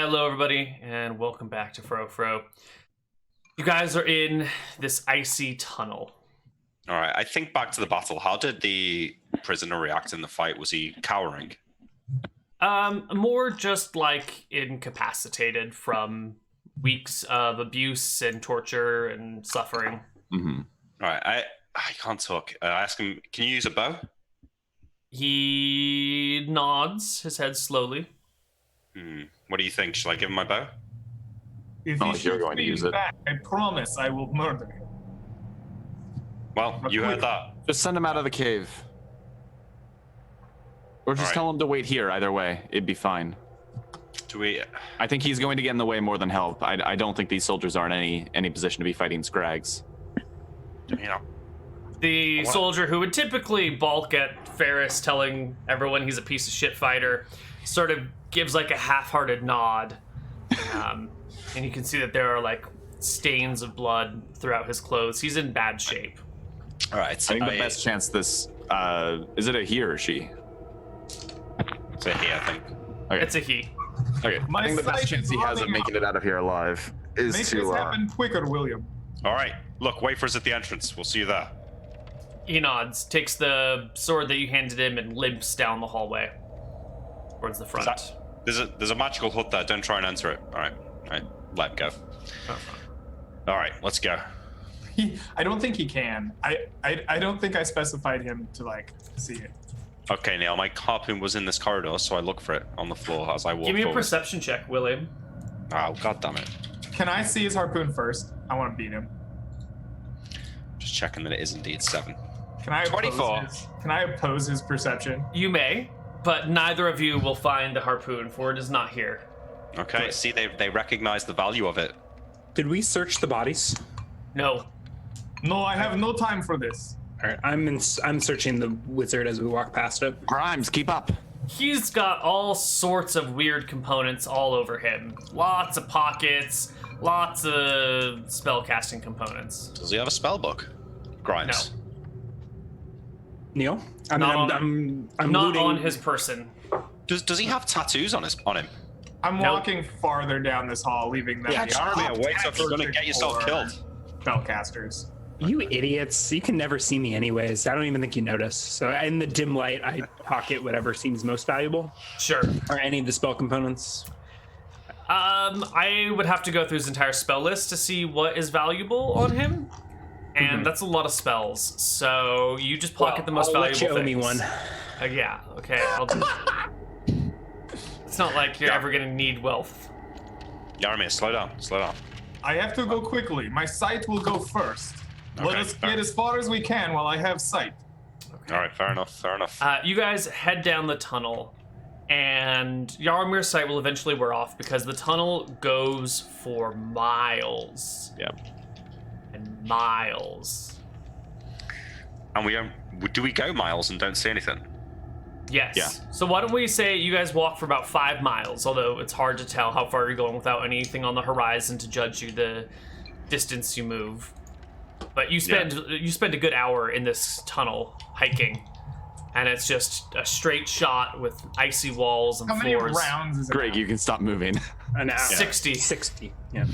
Hello, everybody, and welcome back to Fro. You guys are in this icy tunnel. All right, I think back to the battle. How did the prisoner react in the fight? Was he cowering? More just like incapacitated from weeks of abuse and torture and suffering. Mm-hmm. All right, I can't talk. I ask him, can you use a bow? He nods his head slowly. What do you think? Shall I give him my bow? If you're going to use it, back, I promise I will murder him. Well, you heard that. Just send him out of the cave. Or just tell him to wait here. Either way, it'd be fine. Do we? I think he's going to get in the way more than help. I don't think these soldiers are in any position to be fighting scrags. You know. The soldier who would typically balk at Ferris telling everyone he's a piece of shit fighter sort of gives like a half-hearted nod. And you can see that there are like stains of blood throughout his clothes. He's in bad shape. All right. So I think the best chance this is it a he or she? It's a he, I think. Okay. It's a he. Okay. I think the best chance he has of making it out of here alive is Make to this happen quicker, William. All right. Look, wait for us at the entrance. We'll see you there. He nods, takes the sword that you handed him, and limps down the hallway towards the front. There's a magical hut there. Don't try and enter it. All right. Let him go. All right, let's go. I don't think he can. I don't think I specified him to like see it. Okay, Neal, my harpoon was in this corridor, so I look for it on the floor as I walk Give me forward. a perception check, William. Oh, god damn it. Can I see his harpoon first? I want to beat him. Just checking that it is indeed 7. Can I 24. Can I oppose his perception? You may, but neither of you will find the harpoon, for it is not here. Okay, see, they recognize the value of it. Did we search the bodies? No. No, I have no time for this. All right, I'm searching the wizard as we walk past it. Grimes, keep up. He's got all sorts of weird components all over him. Lots of pockets, lots of spellcasting components. Does he have a spell book? Grimes. No. Neal? I'm not looting. on his person. Does he have tattoos on him? I'm walking farther down this hall, leaving them. Wait up, you're gonna get yourself killed. Spellcasters. You idiots. You can never see me anyways. I don't even think you notice. So in the dim light, I pocket whatever seems most valuable. Sure. Or any of the spell components. I would have to go through his entire spell list to see what is valuable on him. And that's a lot of spells. So you just pocket the most valuable things. I'll let things. you owe me one. Yeah, okay. I'll do It's not like you're ever gonna need wealth. Yarmir, slow down. I have to go quickly. My sight will go first. Let us get as far as we can while I have sight. Okay. All right, fair enough. You guys head down the tunnel, and Yarmir's sight will eventually wear off because the tunnel goes for miles. Yep. And miles. And do we go miles and don't see anything? Yes. Yeah. So why don't we say you guys walk for about 5 miles, although it's hard to tell how far you're going without anything on the horizon to judge you the distance you move. But you spend a good hour in this tunnel hiking, and it's just a straight shot with icy walls and How floors. many rounds is it? Greg, you can stop moving. An hour. 60. 60. Yeah.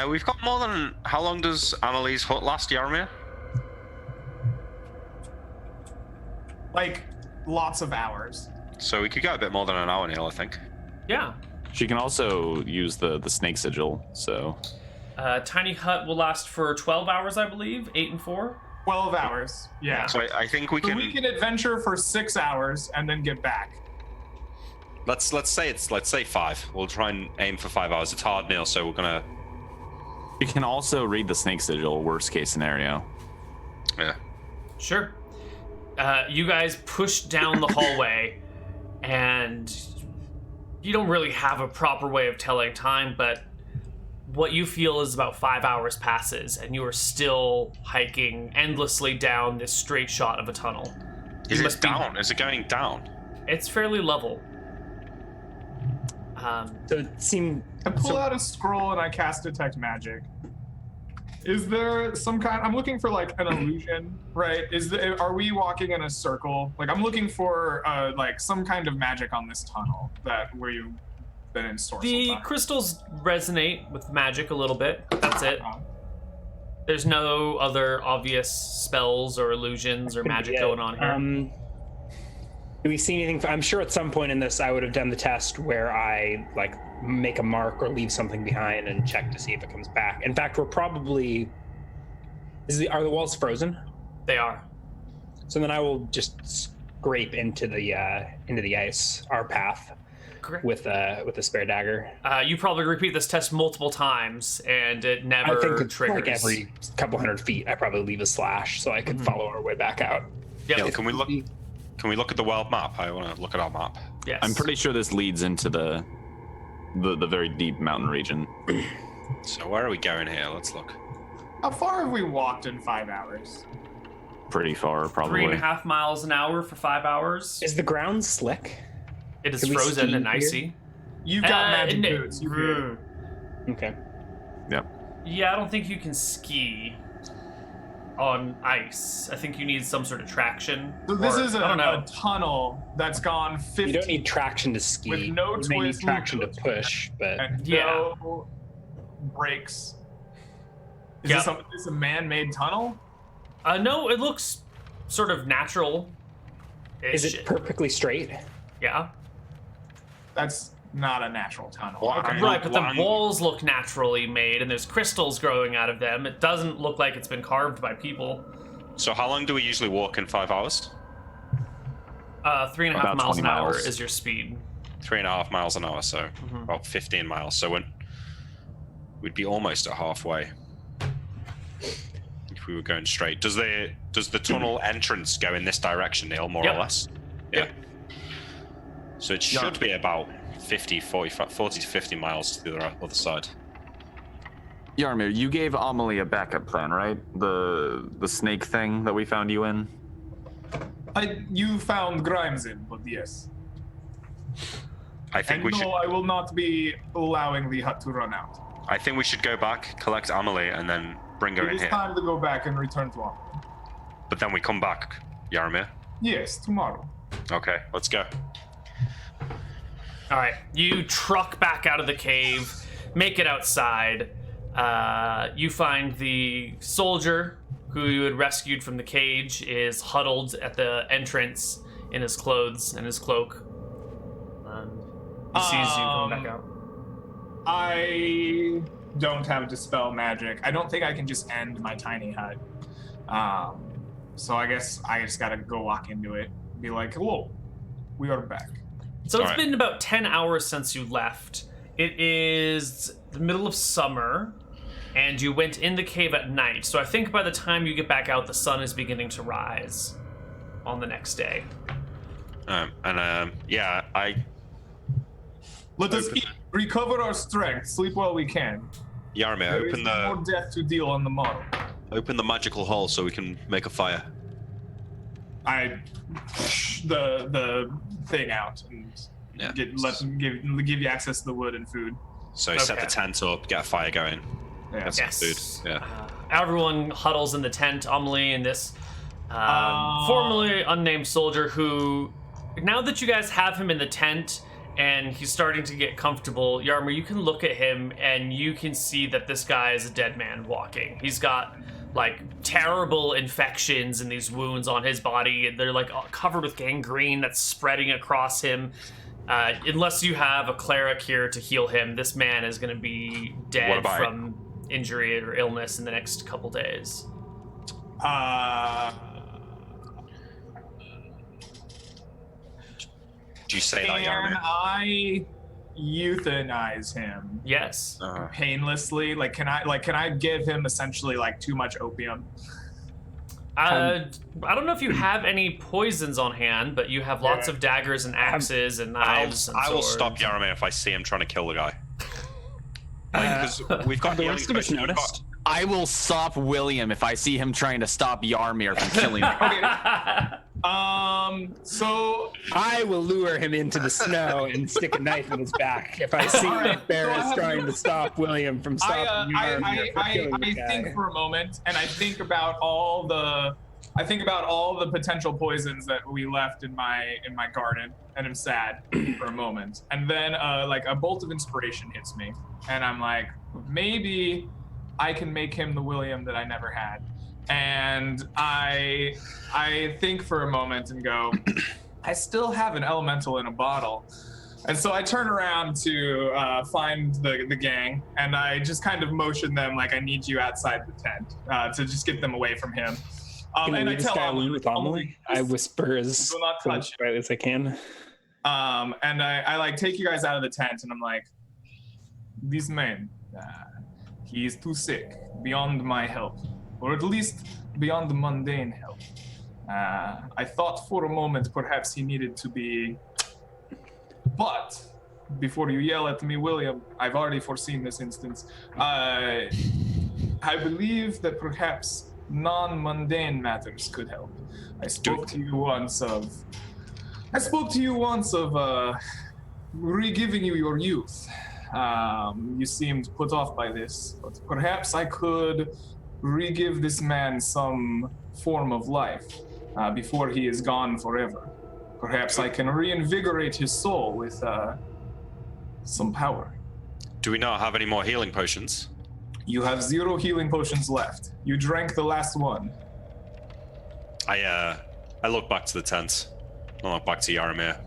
We've got more than... How long does Amelie's hut last, Yarmir? Like, lots of hours. So we could go a bit more than an hour, Neal, I think. Yeah. She can also use the snake sigil, so... Tiny hut will last for 12 hours, I believe. 8 and 4. 12 hours. Yeah. So I think we So can... we can adventure for 6 hours and then get back. Let's say 5. We'll try and aim for 5 hours. It's hard, Neal, so we're gonna... You can also read the snake sigil, worst case scenario. Yeah. Sure. You guys push down the hallway, and you don't really have a proper way of telling time, but what you feel is about 5 hours passes, and you are still hiking endlessly down this straight shot of a tunnel. Is it down? Is it going down? It's fairly level. So it seemed... I pull out a scroll and I cast Detect Magic. Is there some kind... I'm looking for, like, an illusion, right? Are we walking in a circle? Like, I'm looking for, like, some kind of magic on this tunnel where you been in Sorcel The time. crystals resonate with magic a little bit. That's it. There's no other obvious spells or illusions or magic going on here. Do we see anything? I'm sure at some point in this I would have done the test where I like make a mark or leave something behind and check to see if it comes back. In fact, we're probably. Are the walls frozen? They are. So then I will just scrape into the ice, our path, Correct. with a spare dagger. You probably repeat this test multiple times, and it never I think it's triggers. like every couple hundred feet, I probably leave a slash so I could follow our way back out. Yep. Neal, can we look at the wild map? I want to look at our map. Yes. I'm pretty sure this leads into the very deep mountain region. So where are we going here? Let's look. How far have we walked in 5 hours? Pretty far, probably. 3.5 miles an hour for 5 hours. Is the ground slick? It is Can we frozen ski and here? icy. You've got magic and boots. You good. Okay. Yep. Yeah, I don't think you can ski on ice. I think you need some sort of traction. So this or- is I don't know. a tunnel that's gone 50 You don't need traction to ski. with no you may need twist, traction to no push, but and Yeah. no brakes. Is Yep. this a man-made tunnel? No, it looks sort of natural. is it perfectly straight? Yeah. That's not a natural tunnel. Well, Okay. I'm Right, but the Long- walls look naturally made, and there's crystals growing out of them. It doesn't look like it's been carved by people. So how long do we usually walk in 5 hours? 3.5 About miles 20 an hour miles. is your speed. 3.5 miles an hour, so about 15 miles. So we'd be almost at halfway if we were going straight. Does the tunnel entrance go in this direction, Neal, more Yep. or less? Yep. So it should be about 40 to 50 miles to the other side. Yarmir, you gave Amelie a backup plan, right? The snake thing that we found you in? You found Grimes in, but yes. I think And we no, should. I will not be allowing the hut to run out. I think we should go back, collect Amelie, and then bring her It in is here. time to go back and return to Amelie. But then we come back, Yarmir. Yes, tomorrow. Okay, let's go. All right, you truck back out of the cave, make it outside. You find the soldier who you had rescued from the cage is huddled at the entrance in his clothes and his cloak. He sees you coming back out. I don't have Dispel Magic. I don't think I can just end my tiny hut. So I guess I just gotta go walk into it and be like, hello, we are back. So it's Alright. been about 10 hours since you left. It is the middle of summer, and you went in the cave at night. So I think by the time you get back out, the sun is beginning to rise on the next day. Yeah, Let us Open eat, recover our strength, sleep while we can. Yarmir, There is open more death to deal on the morrow. the magical hole so we can make a fire. I the thing out and Yeah. give you access to the wood and food. So set Okay. the tent up, get a fire going. Yeah. Get some Yes. food. Yeah. Everyone huddles in the tent. Amelie and this formerly unnamed soldier who, now that you guys have him in the tent and he's starting to get comfortable, Yarmir, you can look at him and you can see that this guy is a dead man walking. He's got like terrible infections and these wounds on his body. They're like covered with gangrene that's spreading across him. Unless you have a cleric here to heal him, this man is going to be What dead about- from injury or illness in the next couple days. Do you say that, Can Yarmir? I euthanize him Yes. painlessly? Like, can I give him essentially like too much opium? I don't know if you have any poisons on hand, but you have lots Yeah. of daggers and axes and knives and I will swords. stop Yarmir if I see him trying to kill the guy. Because we've got the healing rest of us potions, we've got- noticed? I will stop William if I see him trying to stop Yarmir from killing him. Okay. So I will lure him into the snow and stick a knife in his back if I see Alright, Barris so I have trying to- to stop William from stopping Yarmir from killing the I guy. think for a moment, and I think about all the I think about all the potential poisons that we left in my garden, and I'm sad for a moment. And then like a bolt of inspiration hits me, and I'm like, maybe I can make him the William that I never had. And I think for a moment and go, I still have an elemental in a bottle. And so I turn around to find the gang, and I just kind of motion them like I need you outside the tent to just get them away from him. Can And I I this tell guy alone with Amelie? I whisper as do not touch quietly as I can. and I like take you guys out of the tent, and I'm like, this man, he is too sick, beyond my help, or at least beyond the mundane help. I thought for a moment perhaps he needed to be, but before you yell at me, William, I've already foreseen this instance. I believe that perhaps non-mundane matters could help. I spoke to you once of re-giving you your youth. You seemed put off by this, but perhaps I could re-give this man some form of life before he is gone forever. Perhaps I can reinvigorate his soul with some power. Do we not have any more healing potions? You have 0 healing potions left. You drank the last one. I look back to the tent. I look back to Yaramir.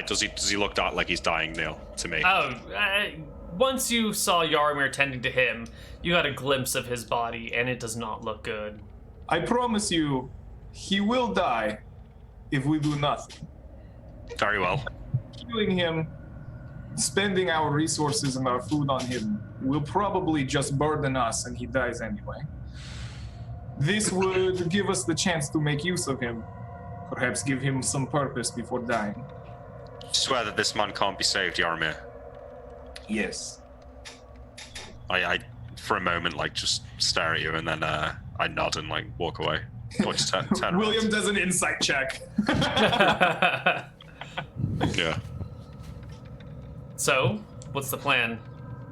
Does he look like he's dying, Neal, to me? Once you saw Yaramir tending to him, you got a glimpse of his body, and it does not look good. I promise you, he will die if we do nothing. Very well. Killing him, spending our resources and our food on him will probably just burden us, and he dies anyway. This would give us the chance to make use of him, perhaps give him some purpose before dying. Swear that this man can't be saved, Yaramir. Yes. I for a moment, like, just stare at you, and then I nod and, like, walk away. Or just turn around. William does an insight check. Yeah. So, what's the plan?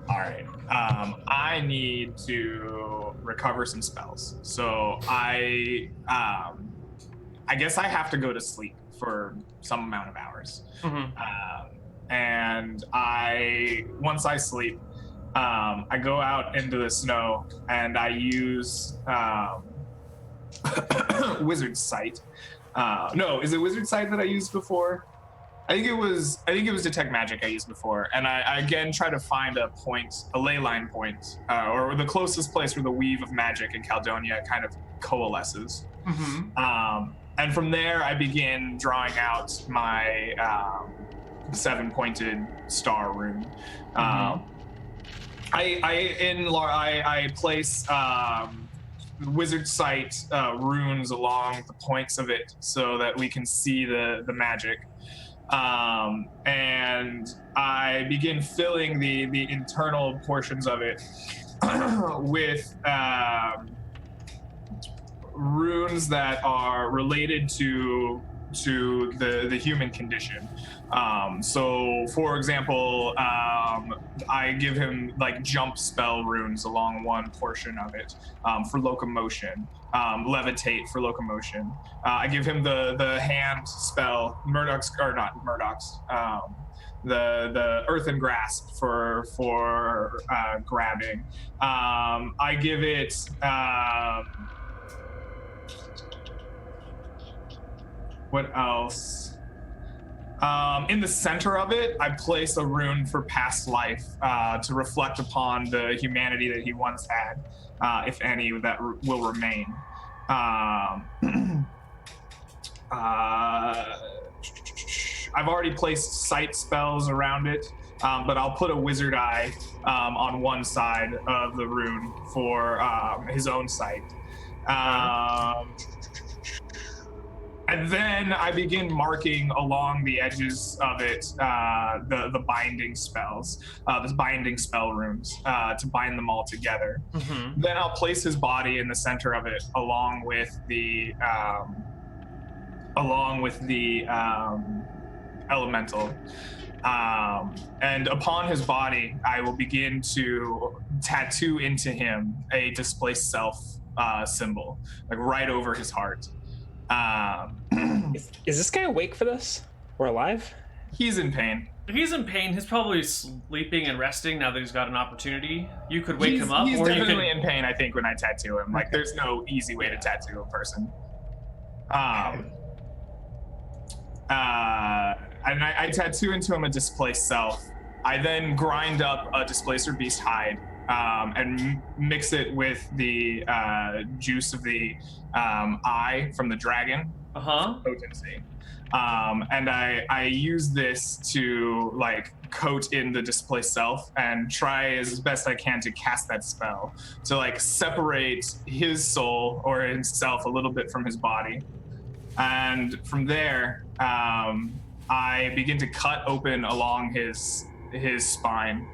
All right. I need to recover some spells. So I guess I have to go to sleep for some amount of hours. And once I sleep, I go out into the snow and I use Wizard Sight. No, is it Wizard Sight that I used before? I think it was Detect Magic I used before, and I again try to find a ley line point, or the closest place where the weave of magic in Caledonia kind of coalesces. And from there, I begin drawing out my 7-pointed star rune. I place Wizard Sight runes along the points of it so that we can see the magic. And I begin filling the internal portions of it with runes that are related to the human condition. So, for example, I give him like jump spell runes along one portion of it for locomotion, levitate for locomotion. I give him the hand spell, the earthen grasp for grabbing. I give it. What else? In the center of it, I place a rune for past life to reflect upon the humanity that he once had, if any, that will remain. I've already placed sight spells around it, but I'll put a wizard eye on one side of the rune for his own sight. And then I begin marking along the edges of it the binding spells, the binding spell runes, to bind them all together. Then I'll place his body in the center of it, along with the elemental. And upon his body, I will begin to tattoo into him a displaced self symbol, like right over his heart. Is this guy awake for this? Or alive? He's in pain. He's in pain. He's probably sleeping and resting now that he's got an opportunity. You could wake him up, He's or you definitely could. in pain, I think, when I tattoo him. Like, there's no easy way to tattoo a person. And I tattoo into him a displaced self. I then grind up a displacer beast hide and mix it with the juice of the eye from the dragon. Potency. And I use this to like coat in the displaced self and try as best I can to cast that spell to like separate his soul or himself a little bit from his body. And from there, I begin to cut open along his spine,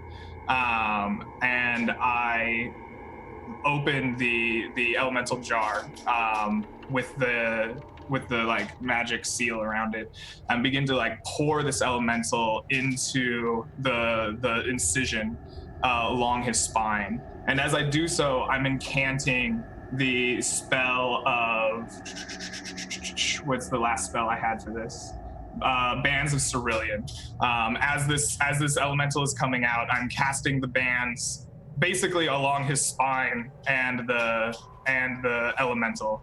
and I open the elemental jar with the like magic seal around it, and begin to like pour this elemental into the incision along his spine. And as I do so, I'm incanting the spell of, what's the last spell I had for this? Bands of Cerulean. As this elemental is coming out, I'm casting the bands basically along his spine and the elemental,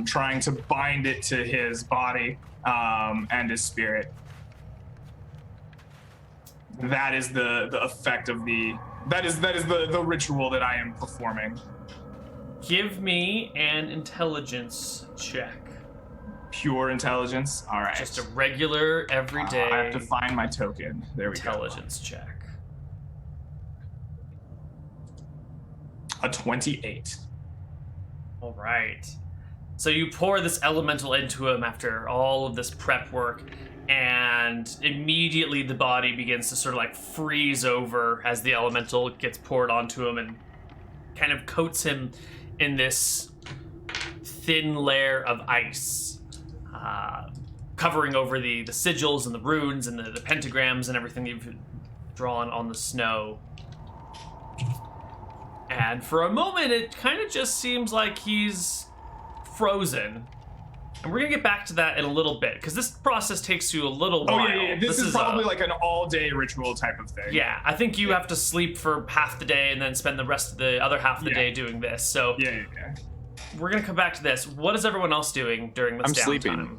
trying to bind it to his body and his spirit. That is the effect of the ritual that I am performing. Give me an intelligence check. Pure intelligence. All right. Just a regular, everyday. I have to find my token. There we intelligence check. A 28. All right. So you pour this elemental into him after all of this prep work, and immediately the body begins to sort of like freeze over as the elemental gets poured onto him and kind of coats him in this thin layer of ice, covering over the sigils and the runes and the pentagrams and everything you've drawn on the snow. And for a moment, it kind of just seems like he's frozen. And we're going to get back to that in a little bit, because this process takes you a little while. Oh, yeah. This is probably like an all-day ritual type of thing. Yeah, I think you have to sleep for half the day and then spend the rest of the other half of the day doing this. So yeah. We're going to come back to this. What is everyone else doing during this downtime? I'm sleeping.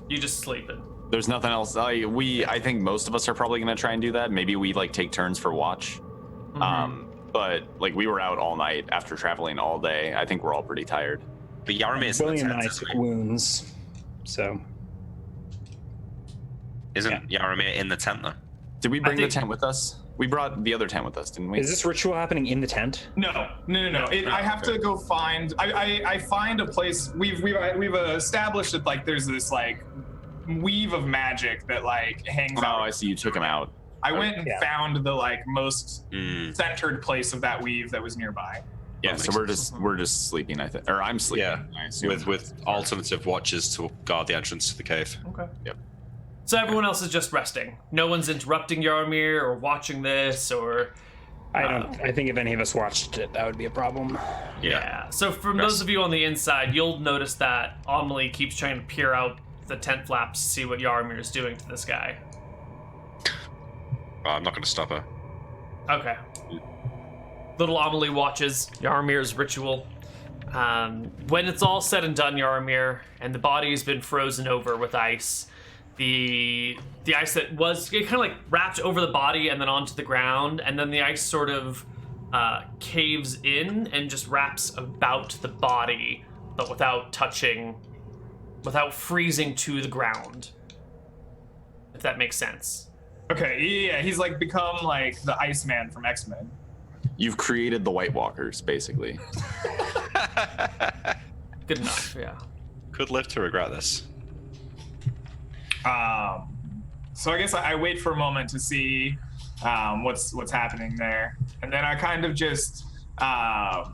You just sleeping. There's nothing else. I think most of us are probably going to try and do that. Maybe we like take turns for watch. Mm-hmm. But like we were out all night after traveling all day. I think we're all pretty tired. But Yarmir's in the William tent, and I isn't took he? wounds, so Isn't Yarmir in the tent though? Did we bring think- the tent with us? We brought the other tent with us, didn't we? is this ritual happening in the tent? No. I have to go find. I find a place. We've established that like there's this like weave of magic that like hangs Oh, out. I see. You took him out. I went and Yeah. found the like most centered place of that weave that was nearby. Yeah, So we're just sleeping. I think, or I'm sleeping. Yeah, I assume. with alternative watches to guard the entrance to the cave. Okay. Yep. So everyone else is just resting. No one's interrupting Yarmir or watching this or... I think if any of us watched it, that would be a problem. Yeah. So from those of you on the inside, you'll notice that Amelie keeps trying to peer out the tent flaps to see what Yarmir is doing to this guy. I'm not going to stop her. Okay. Little Amelie watches Yarmir's ritual. When it's all said and done, Yarmir, and the body has been frozen over with ice, the ice that was it kind of like wrapped over the body and then onto the ground, and then the ice sort of caves in and just wraps about the body, but without freezing to the ground. If that makes sense. Okay, yeah, he's like become like the Iceman from X-Men. You've created the White Walkers, basically. Good enough, yeah. Could live to regret this. So I guess I wait for a moment to see what's happening there, and then I kind of just ask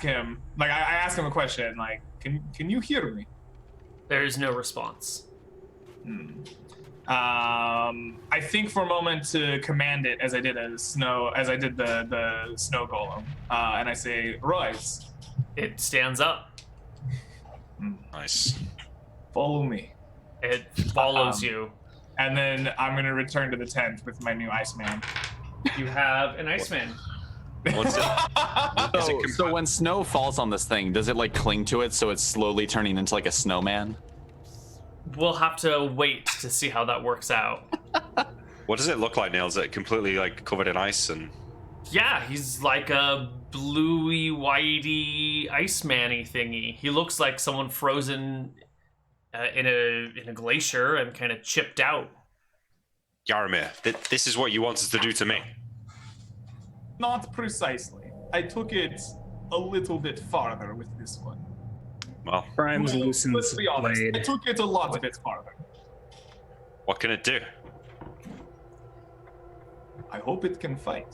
him, like I ask him a question, like, can you hear me? There is no response. I think for a moment to command it as I did the snow golem, and I say, "Rise." It stands up. Nice. Follow me. It follows you. And then I'm gonna return to the tent with my new iceman. You have an iceman. What's it? Is it So when snow falls on this thing, does it like cling to it so it's slowly turning into like a snowman? We'll have to wait to see how that works out. What does it look like, Neal? Is it completely like covered in ice and? Yeah, he's like a bluey, whitey, iceman-y thingy. He looks like someone frozen in a glacier and kind of chipped out. Yaramir, this is what you wanted to do to me. Not precisely. I took it a little bit farther with this one. Well, Grimes loosens Let's be honest. blade. I took it a lot bit farther. what can it do? I hope it can fight.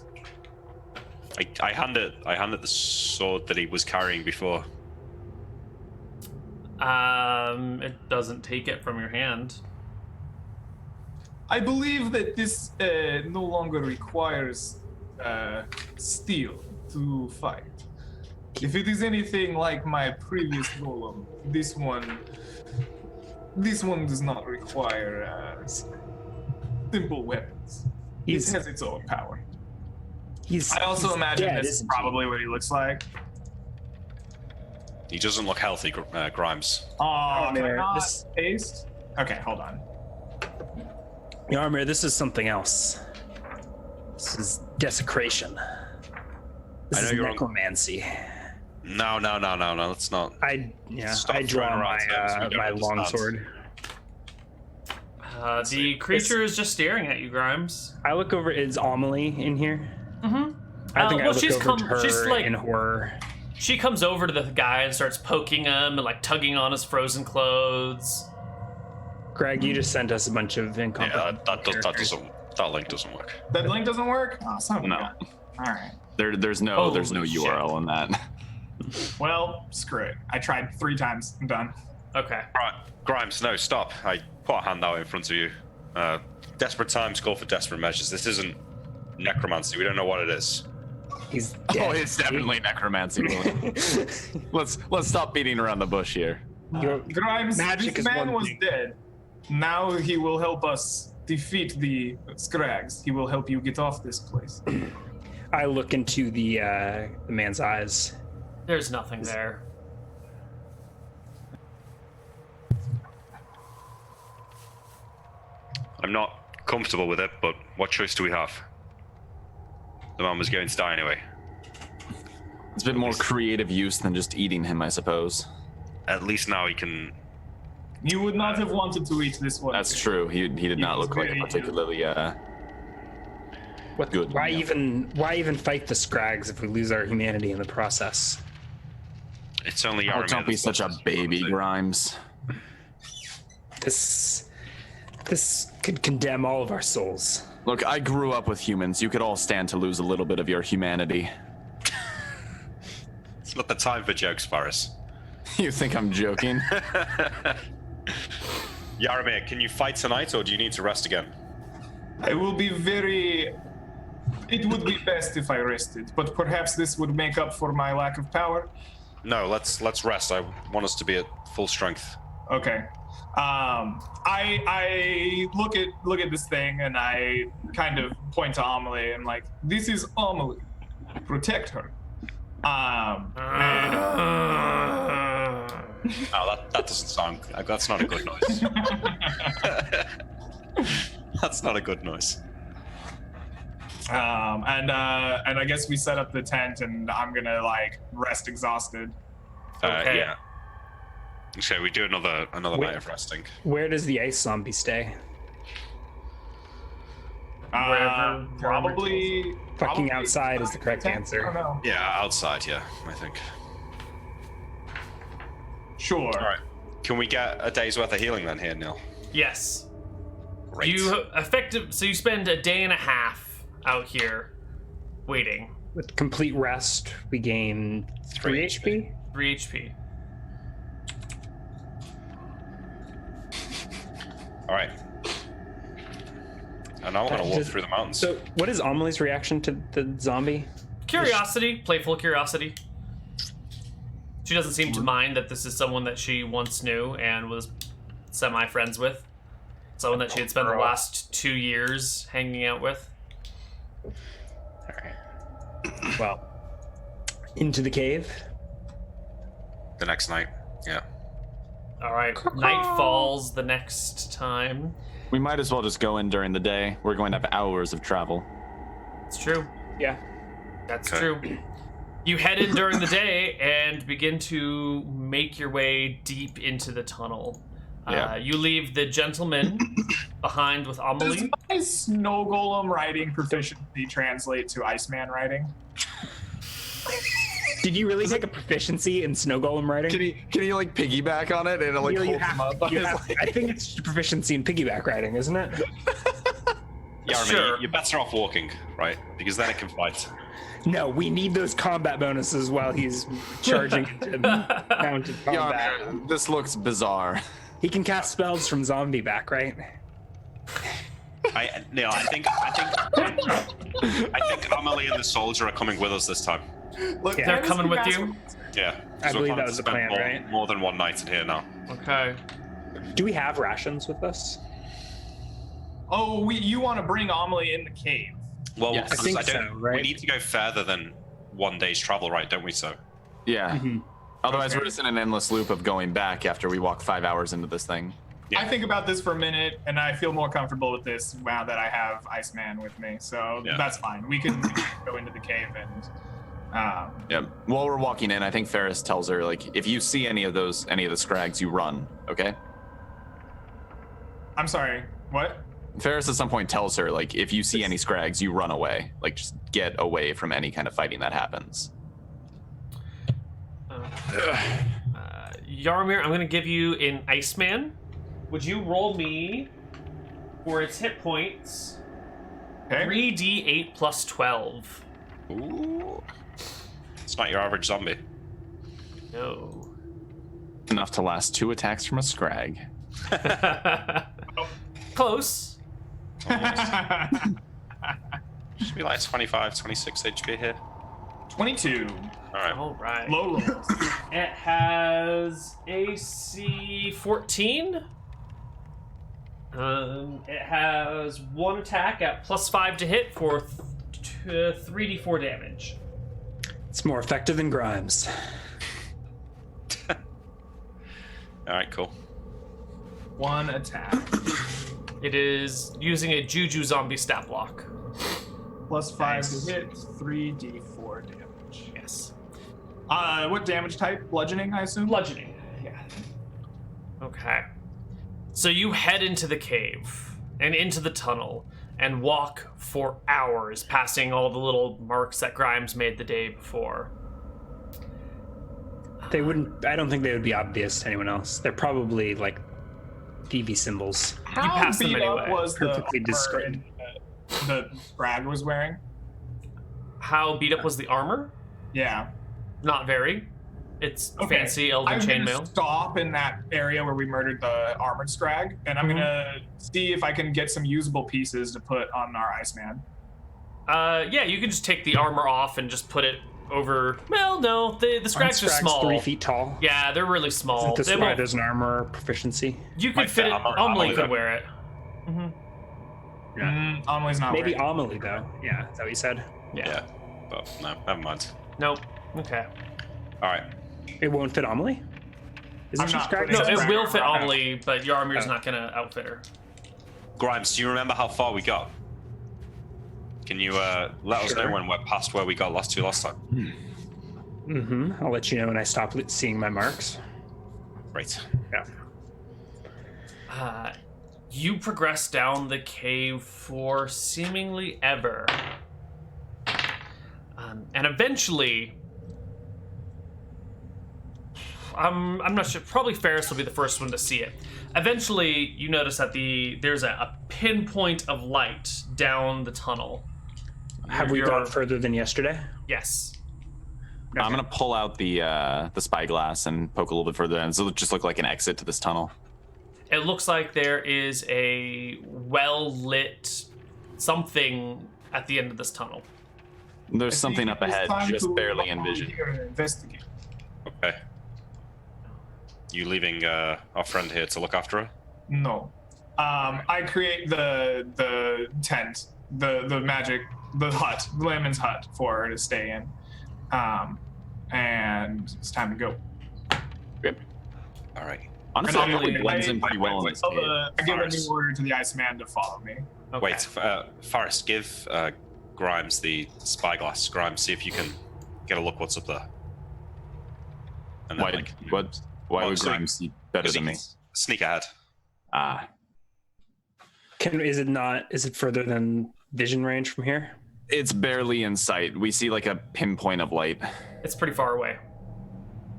I hand it the sword that he was carrying before. It doesn't take it from your hand. I believe that this no longer requires steel to fight. If it is anything like my previous golem, this one does not require simple weapons. It has its own power. I also imagine dead, this is isn't probably what he looks like. He doesn't look healthy, Grimes. Oh, can I man, not this- taste? Okay, hold on. Yarmir, this is something else. This is desecration. This I know is you're on- necromancy. No. Let's not. I Stop draw throwing around terms we my don't my understand. longsword. The creature is just staring at you, Grimes. I look over. Is Amelie in here? Mm-hmm. I think I well, look she's over come. to her She's like in horror. she comes over to the guy and starts poking him and like tugging on his frozen clothes. Greg, you just sent us a bunch of incompetent. That link doesn't work. That link doesn't work? Oh, son of a No. gun. All right. There's no Holy shit. URL in that. Well, screw it. I tried 3 times. I'm done. Okay. Right, Grimes, no, stop. I put a hand out in front of you. Desperate times call for desperate measures. This isn't necromancy. We don't know what it is. He's Oh, dead. it's definitely necromancy. let's stop beating around the bush here. Grimes, Magic this is man one was thing. dead. Now he will help us defeat the scrags. He will help you get off this place. I look into the man's eyes. There's nothing there. I'm not comfortable with it, but what choice do we have? The man was going to die anyway. It's a bit more creative use than just eating him, I suppose. At least now he can. You would not have wanted to eat this one. That's true. He did not was look like a very- particularly What? Good, Why yeah. even fight the scrags if we lose our humanity in the process? It's only Oh, Yaramir don't be that's such a got- baby, Grimes. This could condemn all of our souls. Look, I grew up with humans. You could all stand to lose a little bit of your humanity. It's not the time for jokes, Faris. You think I'm joking? Yaramir, can you fight tonight, or do you need to rest again? I will be very. It would be best if I rested, but perhaps this would make up for my lack of power. No, let's rest. I want us to be at full strength. Okay. I look at this thing and I kind of point to Amelie and like, this is Amelie. Protect her. Oh, that doesn't sound. That's not a good noise. That's not a good noise. And I guess we set up the tent and I'm gonna like rest exhausted. Okay. Yeah. So we do another Wait. night of resting. Where does the ice zombie stay? Wherever Probably Fucking probably outside is the correct tent. answer. I don't know. Yeah, outside. Yeah, I think. Sure. All right. Can we get a day's worth of healing then here, Neal? Yes. Great. So you spend a day and a half out here waiting. With complete rest, we gain 3 HP. 3 HP. All right. and I'm gonna walk through the mountains. So, what is Amelie's reaction to the zombie? Curiosity, playful curiosity. She doesn't seem to mind that this is someone that she once knew and was semi-friends with. Someone that she had spent the last 2 years hanging out with. All right. Well, into the cave. The next night, yeah. All right. Night falls the next time. We might as well just go in during the day. We're going to have hours of travel. It's true. Yeah. That's Okay. true. You head in during the day and begin to make your way deep into the tunnel. Yeah. You leave the gentleman behind with Does Amelie. my snow golem riding proficiency translate to iceman riding? Did you really take a proficiency in snow golem riding? Can he like piggyback on it and it like You holds him up? on you his have- leg? I think it's proficiency in piggyback riding, isn't it? Yeah, Sure. you're better off walking, right? Because then it can fight. No, we need those combat bonuses while he's charging into mounted combat. Yeah, this looks bizarre. He can cast spells from zombie back, right? Neal, I think Amelie and the soldier are coming with us this time. Look, Yeah. They're Dennis coming with can you? Yeah. I so we're believe planning that to was the spend plan, right? more than one night in here now. Okay. Do we have rations with us? Oh, you want to bring Amelie in the cave? Well, Yes. I think don't- so, right? We need to go further than 1 day's travel, right? Don't we? So. Yeah. Mhm. Otherwise, Okay. we're just in an endless loop of going back after we walk 5 hours into this thing. Yeah. I think about this for a minute, and I feel more comfortable with this now that I have Iceman with me. So Yeah. that's fine. We can go into the cave and. Yeah. While we're walking in, I think Ferris tells her like, if you see any of the scrags, you run. Okay. I'm sorry. What? Ferris at some point tells her like, if you see any scrags, you run away. Like, just get away from any kind of fighting that happens. Yarmir, I'm going to give you an Iceman. Would you roll me for its hit points? Okay. 3d8 plus 12. Ooh. It's not your average zombie. No. Enough to last 2 attacks from a scrag. Close. Should be like 25, 26 HP here. 22. All right. All right. Low rolls. It has AC 14. It has 1 attack at plus 5 to hit for 3d4 damage. It's more effective than Grimes. All right, cool. 1 attack. It is using a Juju zombie stat block. Plus 5 Nice. to hit. 3d4 damage. Yes. What damage type? Bludgeoning, I assume? Bludgeoning. Yeah. Okay. So you head into the cave and into the tunnel and walk for hours, passing all the little marks that Grimes made the day before. They wouldn't. I don't think they would be obvious to anyone else. They're probably like PV symbols. How pass them beat up anyway. was the Perfectly armor discreet. the Brad was wearing? How beat up was the armor? Yeah. Not very. It's Okay. fancy elven I'm gonna chainmail. stop in that area where we murdered the armored scrag, and I'm gonna see if I can get some usable pieces to put on our Iceman. Yeah, you can just take the armor off and just put it over. Well, no, the scrags are Scrag's small. 3 feet tall. Yeah, they're really small. Isn't this They why won't- there's an armor proficiency? you could Might fit fit it. armor- Amelie Amelie could then. wear it. Amelie's not Maybe wearing. Amelie though. Yeah, is that what you said? Yeah. But no, never mind. Nope. Okay. All right. It won't fit Amelie. Isn't I'm she not Scrag? putting No, It's it Scrag will fit armor. Amelie, but Yarmir's Oh. not gonna outfit her. Grimes, do you remember how far we got? Can you let us know Sure. when we're past where we got last time? Mm-hmm. I'll let you know when I stop seeing my marks. Great. Yeah. You progress down the cave for seemingly ever. And eventually, I'm not sure, probably Ferris will be the first one to see it. Eventually, you notice that there's a pinpoint of light down the tunnel. Have we gone further than yesterday? Yes. I'm gonna pull out the spyglass and poke a little bit further in, so it just look like an exit to this tunnel. It looks like there is a well-lit something at the end of this tunnel. There's something up ahead, just barely in vision. Investigate. Okay. You leaving our friend here to look after her? No. I create the tent, the magic, the hut, Layman's hut for her to stay in. And it's time to go. Good. All right. Honestly, And I think it blends in pretty well in this cave. I give a new order to the iceman to follow me. Okay. Wait, Forrest, give Grimes the spyglass. Grimes, see if you can get a look what's up there. And then, Why well, would so- Grimes see better than me? Sneak ahead. Ah, Is it further than vision range from here? it's barely in sight. We see like a pinpoint of light. It's pretty far away.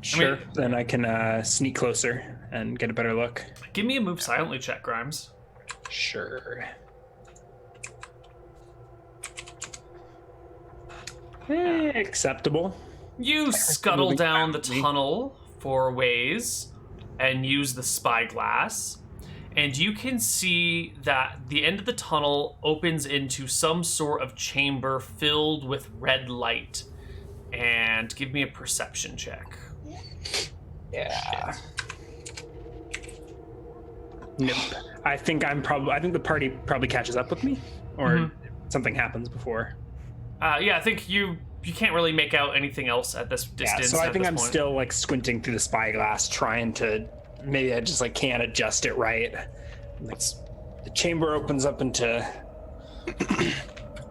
Sure. Then I can sneak closer and get a better look. Give me a move silently check, Grimes. Sure. Acceptable. You scuttle moving down the silently. tunnel for ways and use the spyglass. And you can see that the end of the tunnel opens into some sort of chamber filled with red light. And give me a perception check. Yeah. Nope. I think the party probably catches up with me, or something happens before. Yeah, I think you can't really make out anything else at this distance. So I at think this I'm point. still like squinting through the spyglass, trying to maybe I just like can't adjust it right. Like, the chamber opens up into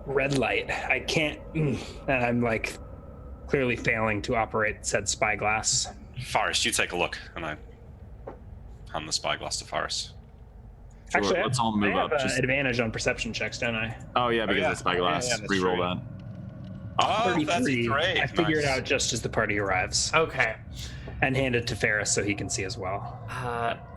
red light. I can't, and I'm like clearly failing to operate said spyglass. Forrest, you take a look, and I hand the spyglass to Forrest. So Actually, let's all move I have up. Just... advantage on perception checks, don't I? Oh yeah, because yeah. of the spyglass. Yeah, that's Reroll true. that. Oh, that's 33. great. I figure it Nice. out just as the party arrives, Okay. and hand it to Ferris so he can see as well.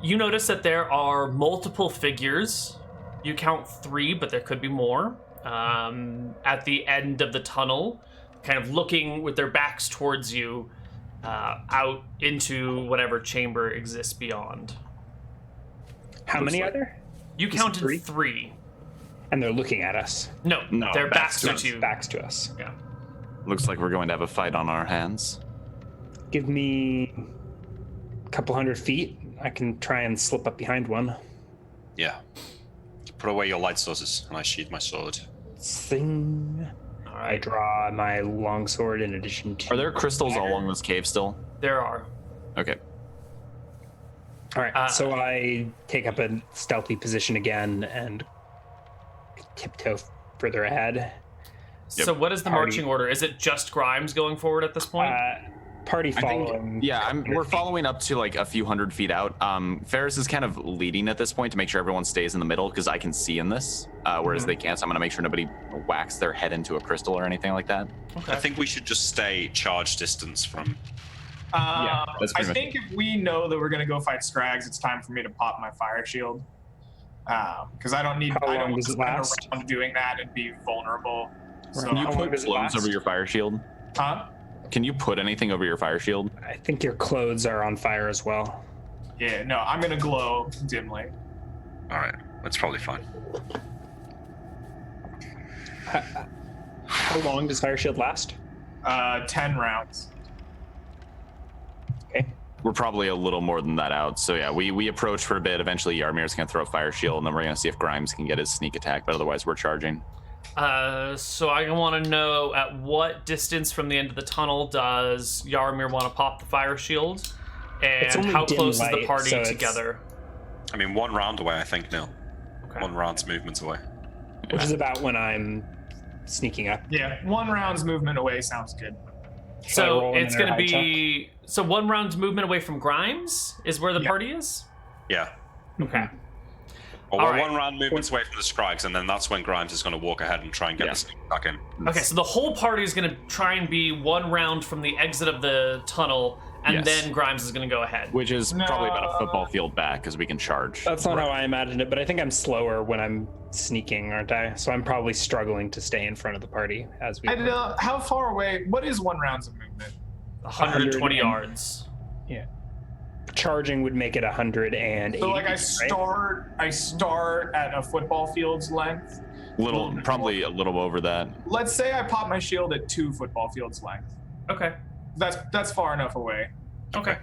You notice that there are multiple figures. You count 3, but there could be more. At the end of the tunnel, kind of looking with their backs towards you, out into whatever chamber exists beyond. How many are there? You Is it counted 3? 3. And they're looking at us. No, No, their backs backs to to you. Backs to us. Yeah. Looks like we're going to have a fight on our hands. Give me a couple hundred feet. I can try and slip up behind one. Yeah. Put away your light sources, and I sheathe my sword. Sing. All I right. draw my longsword in addition to. Are there crystals all along this cave still? There are. Okay. All right. So I take up a stealthy position again and tiptoe further ahead. So what is the Party. marching order? Is it just Grimes going forward at this point? Party I following. think, yeah, we're following up to like a few hundred feet out. Ferris is kind of leading at this point to make sure everyone stays in the middle because I can see in this, whereas they can't. So I'm going to make sure nobody whacks their head into a crystal or anything like that. Okay. I think we should just stay charge distance from. Yeah, that's I pretty much think if we know that we're gonna go fight scrags, it's time for me to pop my fire shield. Because I don't need. How I long don't does it spend last? around doing that and be vulnerable. So, Can you How long put does it clothes last? over your fire shield? huh? Can you put anything over your fire shield? I think your clothes are on fire as well. Yeah, no, I'm gonna glow dimly. All right, that's probably fine. How long does fire shield last? 10 rounds. Okay. We're probably a little more than that out. So yeah, we approach for a bit. Eventually, Yarmir's going to throw a fire shield, and then we're going to see if Grimes can get his sneak attack. But otherwise, we're charging. So I want to know at what distance from the end of the tunnel does Yarmir want to pop the fire shield, It's and only how dim close is the light, party so it's- together? I mean, 1 round away, I think, Neal. Okay. 1 round's movement away. Which is about when I'm sneaking up. Yeah, 1 round's movement away sounds good. Shall I So roll it's another going to high be 1 round movement away from Grimes is where the Yeah. party is. Yeah. Okay. Or All we're right. 1 round movements away from the scrags, and then that's when Grimes is going to walk ahead and try and get Yeah. the sneak attack in. Okay, so the whole party is going to try and be 1 round from the exit of the tunnel, and Yes. then Grimes is going to go ahead. Which is probably about a No. football field back, because we can charge. That's not how I imagined it, but I think I'm slower when I'm sneaking, aren't I? So I'm probably struggling to stay in front of the party as we. How far away? What is 1 round's of movement? 120 100 yards. Yeah. charging would make it 180. So like I right? start at a football field's length. Probably a little over that. Let's say I pop my shield at 2 football fields length. Okay. That's far enough away. Okay.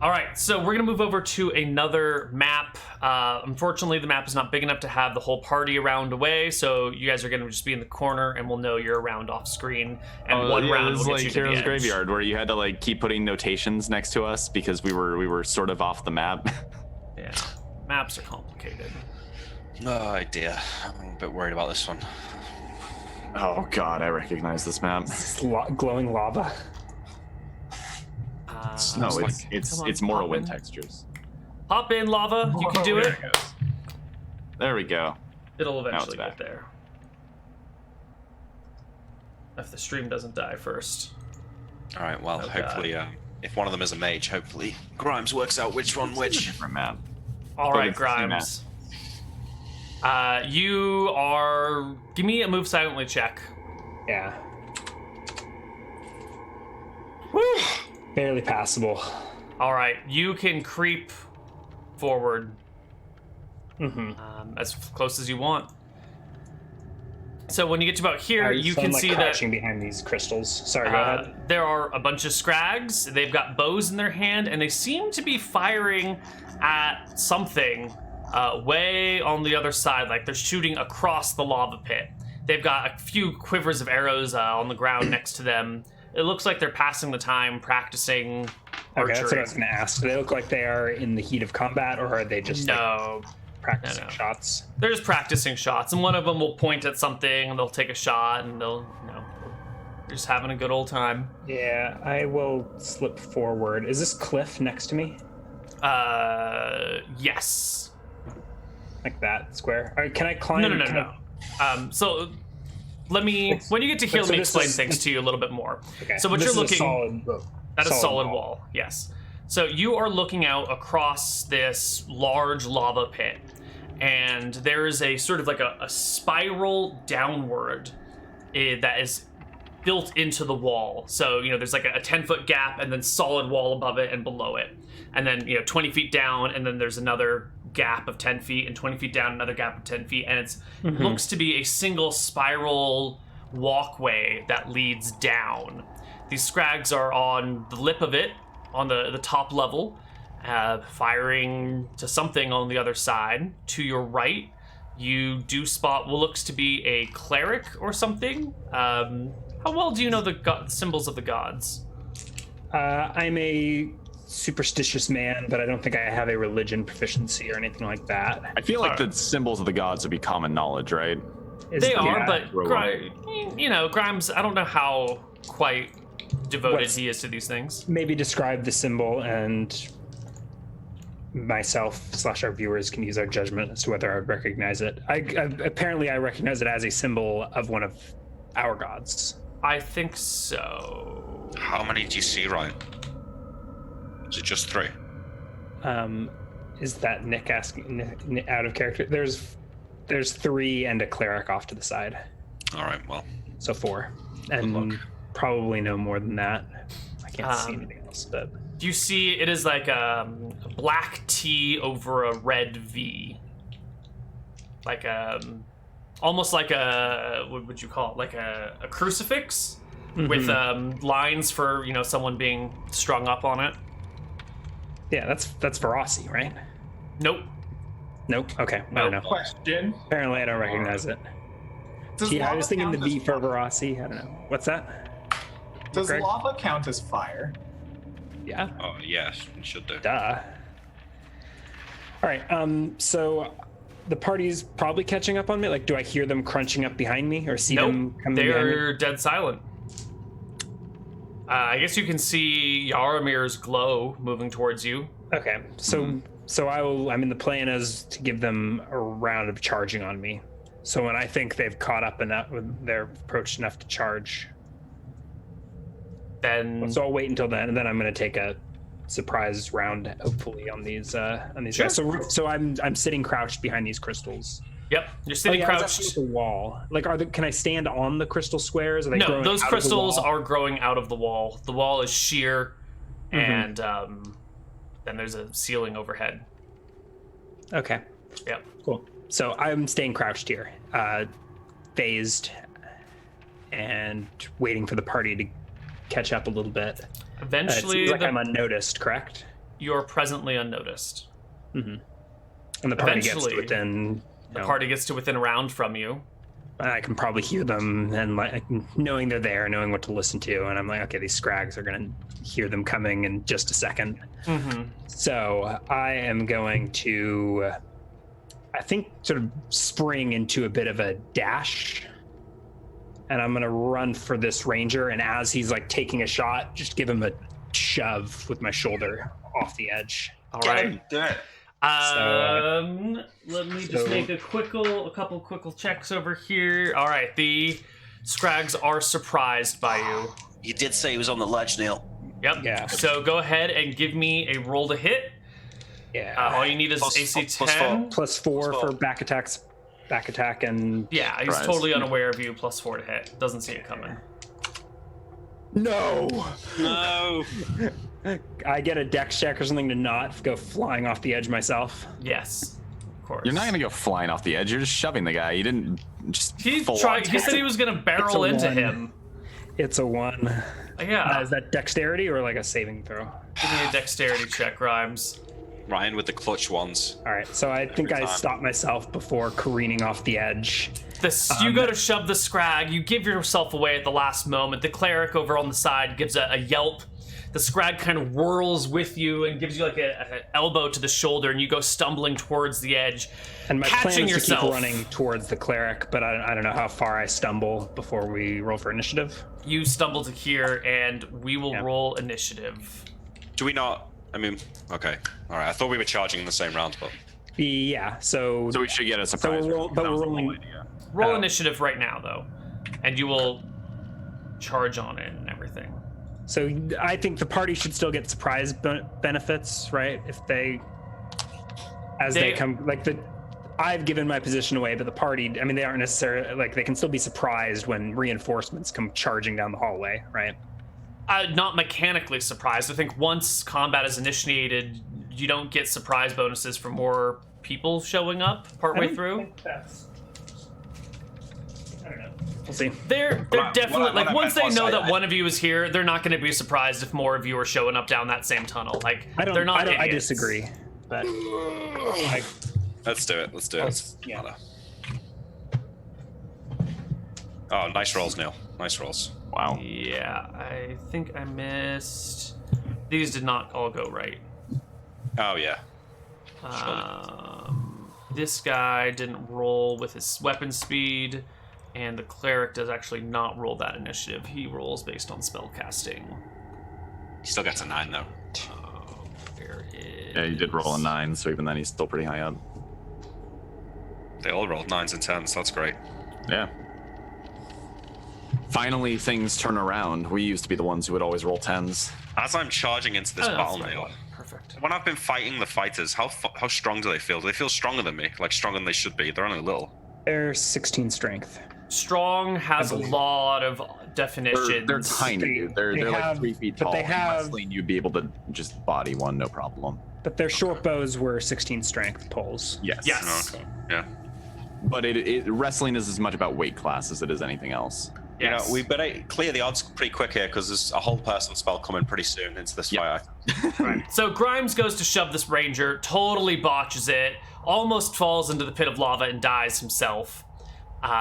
All right, so we're gonna move over to another map. Unfortunately, the map is not big enough to have the whole party around away, so you guys are gonna just be in the corner, and we'll know you're around off screen. And one round will was get like you to the Heroes edge. Graveyard, where you had to like keep putting notations next to us because we were sort of off the map. Yeah, maps are complicated. Oh dear, I'm a bit worried about this one. Oh god, I recognize this map. It's glowing lava. No, come on, it's hop Morrowind in. textures. Hop in, lava. You can do There it. goes. There we go. It'll it's eventually back. get there. If the stream doesn't die first. All right, well, Oh, hopefully, if one of them is a mage, hopefully Grimes works out which one which. Different map. All But right, it's the same Grimes. You are. Give me a move silently check. Yeah. Barely passable. All right, you can creep forward as close as you want. So when you get to about here, you So I'm, can like, see that crouching behind these crystals. Sorry, go ahead. there are a bunch of scrags. They've got bows in their hand, and they seem to be firing at something way on the other side, like they're shooting across the lava pit. They've got a few quivers of arrows on the ground next to them. It looks like they're passing the time practicing archery. Okay, that's what I was going to ask. Do they look like they are in the heat of combat, or are they just No, practicing no. shots? they're just practicing shots, and one of them will point at something, and they'll take a shot, and they're just having a good old time. Yeah, I will slip forward. Is this cliff next to me? Yes. Like that square? All right, can I climb? No. So let me, when you get to here, so let me this explain is- things to you a little bit more. Okay. So what this you're is looking a at a solid wall, yes. So you are looking out across this large lava pit, and there is a sort of like a spiral downward that is built into the wall. So, there's like a 10-foot gap and then solid wall above it and below it. And then, 20 feet down, and then there's another gap of 10 feet, and 20 feet down, another gap of 10 feet. And it looks to be a single spiral walkway that leads down. These scrags are on the lip of it, on the top level, firing to something on the other side. To your right, you do spot what looks to be a cleric or something. How well do you know the symbols of the gods? I'm a superstitious man, but I don't think I have a religion proficiency or anything like that. I feel like the symbols of the gods would be common knowledge, right? They are, but Roll Grimes, I don't know how quite devoted What's- he is to these things. Maybe describe the symbol, and myself / our viewers can use our judgment as to whether I would recognize it. Apparently I recognize it as a symbol of one of our gods. I think so. How many do you see, Ryan? Is it just 3? Is that Nick asking Nick out of character? There's 3 and a cleric off to the side, All right, well, so 4, and luck. probably no more than that. I can't see anything else, but Do you see it is like a black T over a red V? Like almost like what would you call it? Like a crucifix with lines for someone being strung up on it. yeah, that's Verossi, right? Nope. Nope. Okay, I don't know. Question. Apparently, I don't recognize it. Does Yeah, I lava was thinking the count V as for fire? Verossi. I don't know. What's that? Does Greg? lava count as fire? Yeah. oh yes, it should do. Duh. All right. So the party's probably catching up on me. Like, do I hear them crunching up behind me or see them Nope. coming behind me? They're dead silent. I guess you can see Yaramir's glow moving towards you. Okay. So I'm in the plan as to give them a round of charging on me. So when I think they've caught up enough, they're approached enough to charge. Then So I'll wait until then, and then I'm going to take a surprise round, hopefully, on these Sure. guys. So I'm sitting crouched behind these crystals. yep, you're sitting I was asking crouched. about the wall. Like, can I stand on the crystal squares? Are they No, growing those out of the crystals wall? are growing out of the wall. The wall is sheer. and then there's a ceiling overhead. Okay. Yep. Cool. So I'm staying crouched here, phased, and waiting for the party to catch up a little bit. Eventually, it seems like I'm unnoticed, correct? You're presently unnoticed. And the party gets to Eventually, within. The party gets to within a round from you. I can probably hear them, and like knowing they're there, knowing what to listen to, and I'm like, okay, these scrags are gonna hear them coming in just a second. So I am going to, I think, sort of spring into a bit of a dash, and I'm gonna run for this ranger. And as he's like taking a shot, just give him a shove with my shoulder off the edge. All right. Do it. Let me just make a couple quick checks over here. All right, the scrags are surprised by you. You did say he was on the ledge, Neal. Yep. Yeah. So go ahead and give me a roll to hit. Yeah. All you need is Plus- AC plus 10. +4 for four. back attack, and Yeah, he's Surprise. totally unaware of you. +4 to hit. Doesn't see it coming. no. No. I get a dex check or something to not go flying off the edge myself. Yes, of course. You're not gonna go flying off the edge. You're just shoving the guy. You didn't just. He full tried. on He said he was gonna barrel It's a into one. him. It's a 1. Yeah. Is that dexterity or like a saving throw? Give me a dexterity check, Rhymes. Ryan with the clutch ones. All right, so I think I time. stopped myself before careening off the edge. You go to shove the scrag. You give yourself away at the last moment. The cleric over on the side gives a yelp. The scrag kind of whirls with you and gives you like an elbow to the shoulder, and you go stumbling towards the edge, And my plan catching is yourself. to keep running towards the cleric, but I don't know how far I stumble before we roll for initiative. You stumble to here, and we will Yeah. roll initiative. Do we not? I mean, okay. All right. I thought we were charging in the same round, but Yeah, so So we should get a surprise. we're roll- round, but that we're was the whole rolling- idea. Roll Oh. initiative right now, though, and you will charge on it and everything. So I think the party should still get surprise benefits, right? If they, as they They- come, like I've given my position away, but the party, I mean, they aren't necessarily, like, they can still be surprised when reinforcements come charging down the hallway, right? Not mechanically surprised. I think once combat is initiated, you don't get surprise bonuses for more people showing up partway through. I don't know. We'll see. They're What definitely I like once they meant know was that I- one of you is here, they're not going to be surprised if more of you are showing up down that same tunnel. Like they're not. I idiots. disagree, but I, let's do it. Let's do it. yeah. Oh, nice rolls, Neil. Nice rolls. Wow. Yeah, I think I missed. These did not all go right. Oh yeah. This guy didn't roll with his weapon speed, and the cleric does actually not roll that initiative. He rolls based on spell casting. He still gets a 9 though. There is. Yeah, you did roll a 9, so even then he's still pretty high up. They all rolled 9s and 10s. That's great. Yeah. Finally, things turn around. We used to be the ones who would always roll 10s. As I'm charging into this Oh, battle, that's Neil, right. Perfect. when I've been fighting the fighters, how strong do they feel? Do they feel stronger than me? Like stronger than they should be? They're only little. They're 16 strength. Strong has a believe. lot of definitions. They're tiny, dude. They're They like have- 3 feet but tall. they In have- wrestling, you'd be able to just body one, no problem. But their short bows were 16 strength poles. Yes. Yes. Okay. Yeah. But wrestling is as much about weight class as it is anything else. You know, Yes. we better clear the odds pretty quick here because there's a whole person spell coming pretty soon into this Yeah. fight. So Grimes goes to shove this ranger, totally botches it, almost falls into the pit of lava and dies himself.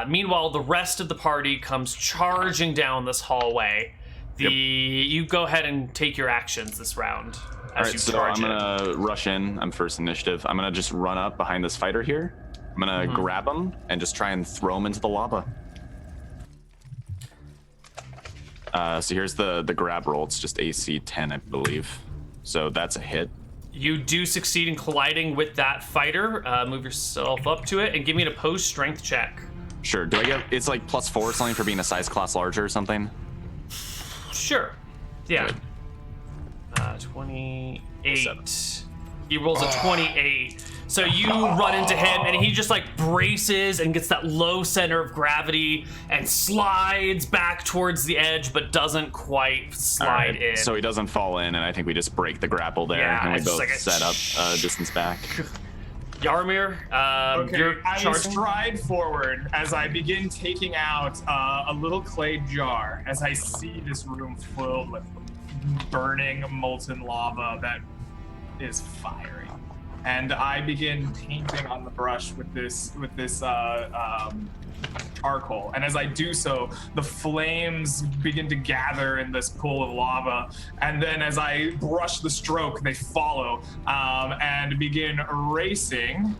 Meanwhile, the rest of the party comes charging down this hallway. You go ahead and take your actions this round as All right, you so charge I'm in. gonna rush in. I'm first initiative. I'm gonna just run up behind this fighter here. I'm gonna grab him and just try and throw him into the lava. So here's the grab roll. It's just AC 10, I believe. So that's a hit. You do succeed in colliding with that fighter. Move yourself up to it and give me an opposed strength check. Sure. Do I get? It's like +4 or something for being a size class larger or something. Sure. Yeah. Good. 28. He rolls a 28. So you run into him, and he just like braces and gets that low center of gravity and slides back towards the edge, but doesn't quite slide in. So he doesn't fall in, and I think we just break the grapple there, Yeah, and we it's just both like a set up distance back. Yarmir, Okay, you're I charging. stride forward as I begin taking out a little clay jar as I see this room filled with burning molten lava that is fiery. And I begin painting on the brush with this charcoal. And as I do so, the flames begin to gather in this pool of lava. And then as I brush the stroke, they follow and begin racing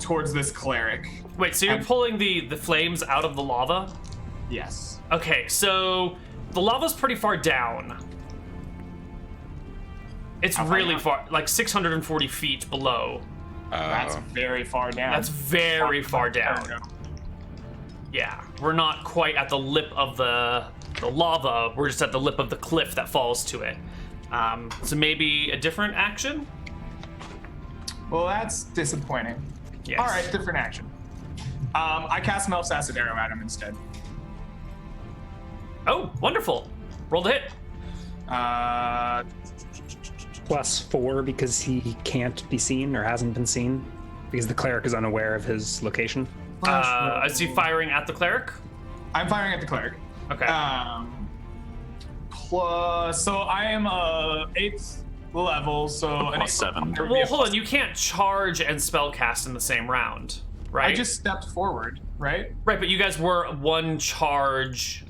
towards this cleric. Wait, so you're pulling the flames out of the lava? Yes. Okay, so the lava's pretty far down. It's How far really down? far, like 640 feet below. That's very far down. That's very far down. Yeah, we're not quite at the lip of the lava. We're just at the lip of the cliff that falls to it. So maybe a different action? Well, that's disappointing. Yes. All right, different action. I cast Melf's Acid Arrow at him instead. Oh, wonderful. Roll the hit. +4 because he can't be seen or hasn't been seen because the cleric is unaware of his location. Is he firing at the cleric? I'm firing at the cleric. Okay. So I am 8th level, so an Plus 7. Well, hold on. You can't charge and spellcast in the same round, right? I just stepped forward, right? Right, but you guys were one charge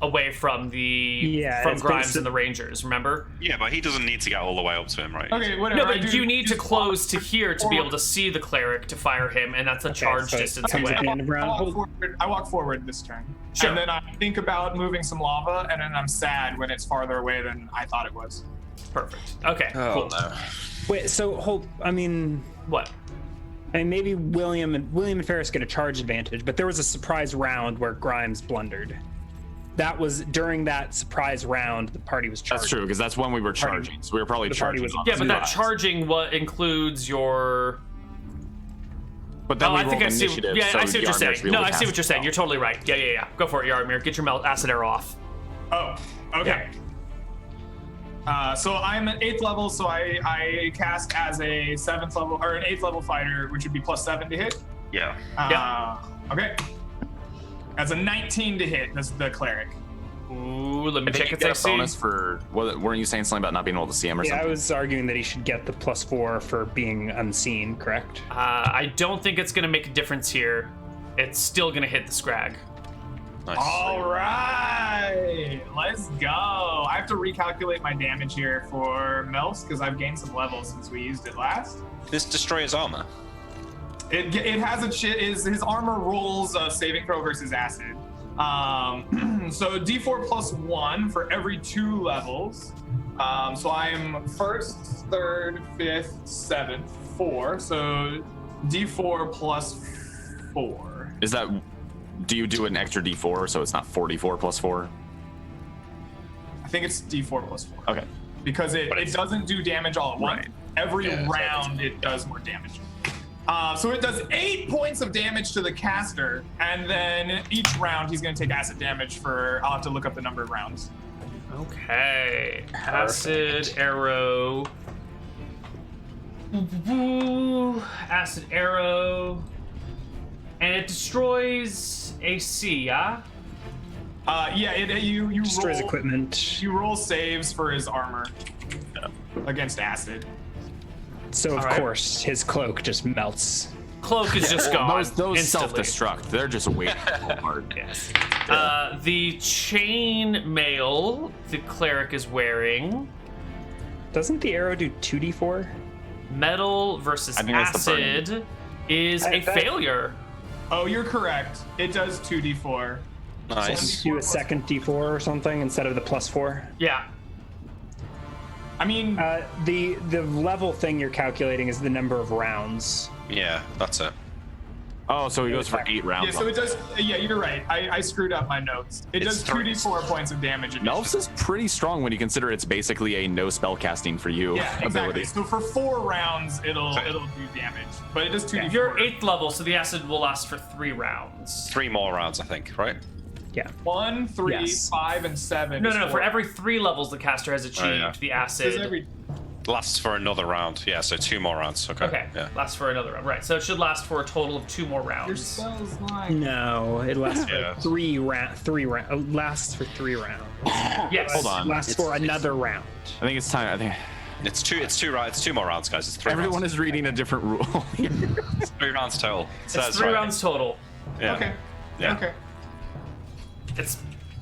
away from from it's Grimes basic- and the Rangers, remember? Yeah, but he doesn't need to get all the way up to him, right? Okay, whatever. No, I but do- you need to just close to here to be forward. able to see the cleric to fire him, and that's a charge so it distance comes away. at the end of round. Hold- I walk forward this turn. Sure. And then I think about moving some lava, and then I'm sad when it's farther away than I thought it was. Perfect. Okay, Oh, cool. no. Wait, so What? maybe William and Ferris get a charge advantage, but there was a surprise round where Grimes blundered. That was during that surprise round, the party was charging. That's true, because that's when we were Party- charging. So we were probably the party charging. was- on Yeah, but that two charging includes your... But then Oh, we I think I rolled see. initiative, Yeah, so I see what you're Yarmir saying. should be No, able I to see cast what you're saying. spell. You're totally right. Yeah. Go for it, Yarmir. Get your acid arrow off. Oh, okay. So I'm at 8th level, so I cast as a 7th level or an 8th level fighter, which would be +7 to hit. Yeah. Okay. As a 19 to hit, that's the cleric. Ooh, let me I think check you its get a AC. bonus for. Weren't you saying something about not being able to see him or Yeah, I something? was arguing that he should get the +4 for being unseen, correct? I don't think it's going to make a difference here. It's still going to hit the scrag. Nice. All right, let's go. I have to recalculate my damage here for Melf's because I've gained some levels since we used it last. This destroy his armor. It has his armor rolls saving throw versus acid. So D4 +1 for every 2 levels. So I'm 1st, 3rd, 5th, 7th, 4. So D4 +4. Is that? Do you do an extra D4 so it's not 44 plus 4? I think it's D4 +4. Okay. Because it it's- doesn't do damage all at once. Right. Every Yeah, so round it does more damage. So it does 8 points of damage to the caster, and then each round he's going to take acid damage for. I'll have to look up the number of rounds. Okay. Acid arrow. Acid arrow. And it destroys AC, yeah? Yeah, you Destroys roll, equipment. you roll saves for his armor against acid. So of All right. course his cloak just melts. Cloak is just gone. Those instantly. self-destruct. They're just waiting to fall apart. Yes. The chain mail the cleric is wearing. Doesn't the arrow do 2d4? Metal versus I think that's the burning. acid is a that- failure. Oh, you're correct. It does 2d4. Nice. Do a second d4 or something instead of the +4. Yeah. I mean, The level thing you're calculating is the number of rounds. Yeah, that's it. Oh, so he goes for 8 rounds. Yeah, so it does. Yeah, you're right. I screwed up my notes. It does 2d4 points of damage. Melf's is pretty strong when you consider it's basically a no spell casting for you Yeah, exactly. ability. So for 4 rounds, it'll do damage, but it does 2d4. You're 8th level, so the acid will last for 3 rounds. 3 more rounds, I think, right? Yeah. 1, 3, Yes. 5, and 7. No, is no, no. For 4. every 3 levels the caster has achieved yeah. the Does acid. every- Lasts for another round. Yeah, so 2 more rounds. Okay. Okay, Yeah. lasts for another round. Right, so it should last for a total of 2 more Your rounds. spell's like. No, it lasts Yeah. for 3 rounds. Lasts for 3 rounds. Yes. Hold on. Lasts for another round. I think it's time. I think It's 2 rounds. It's 2 more rounds, guys. It's 3 everyone rounds. is reading a different rule. It's 3 rounds total. So It's 3 right. rounds total. Yeah. Okay. Yeah. Okay. It's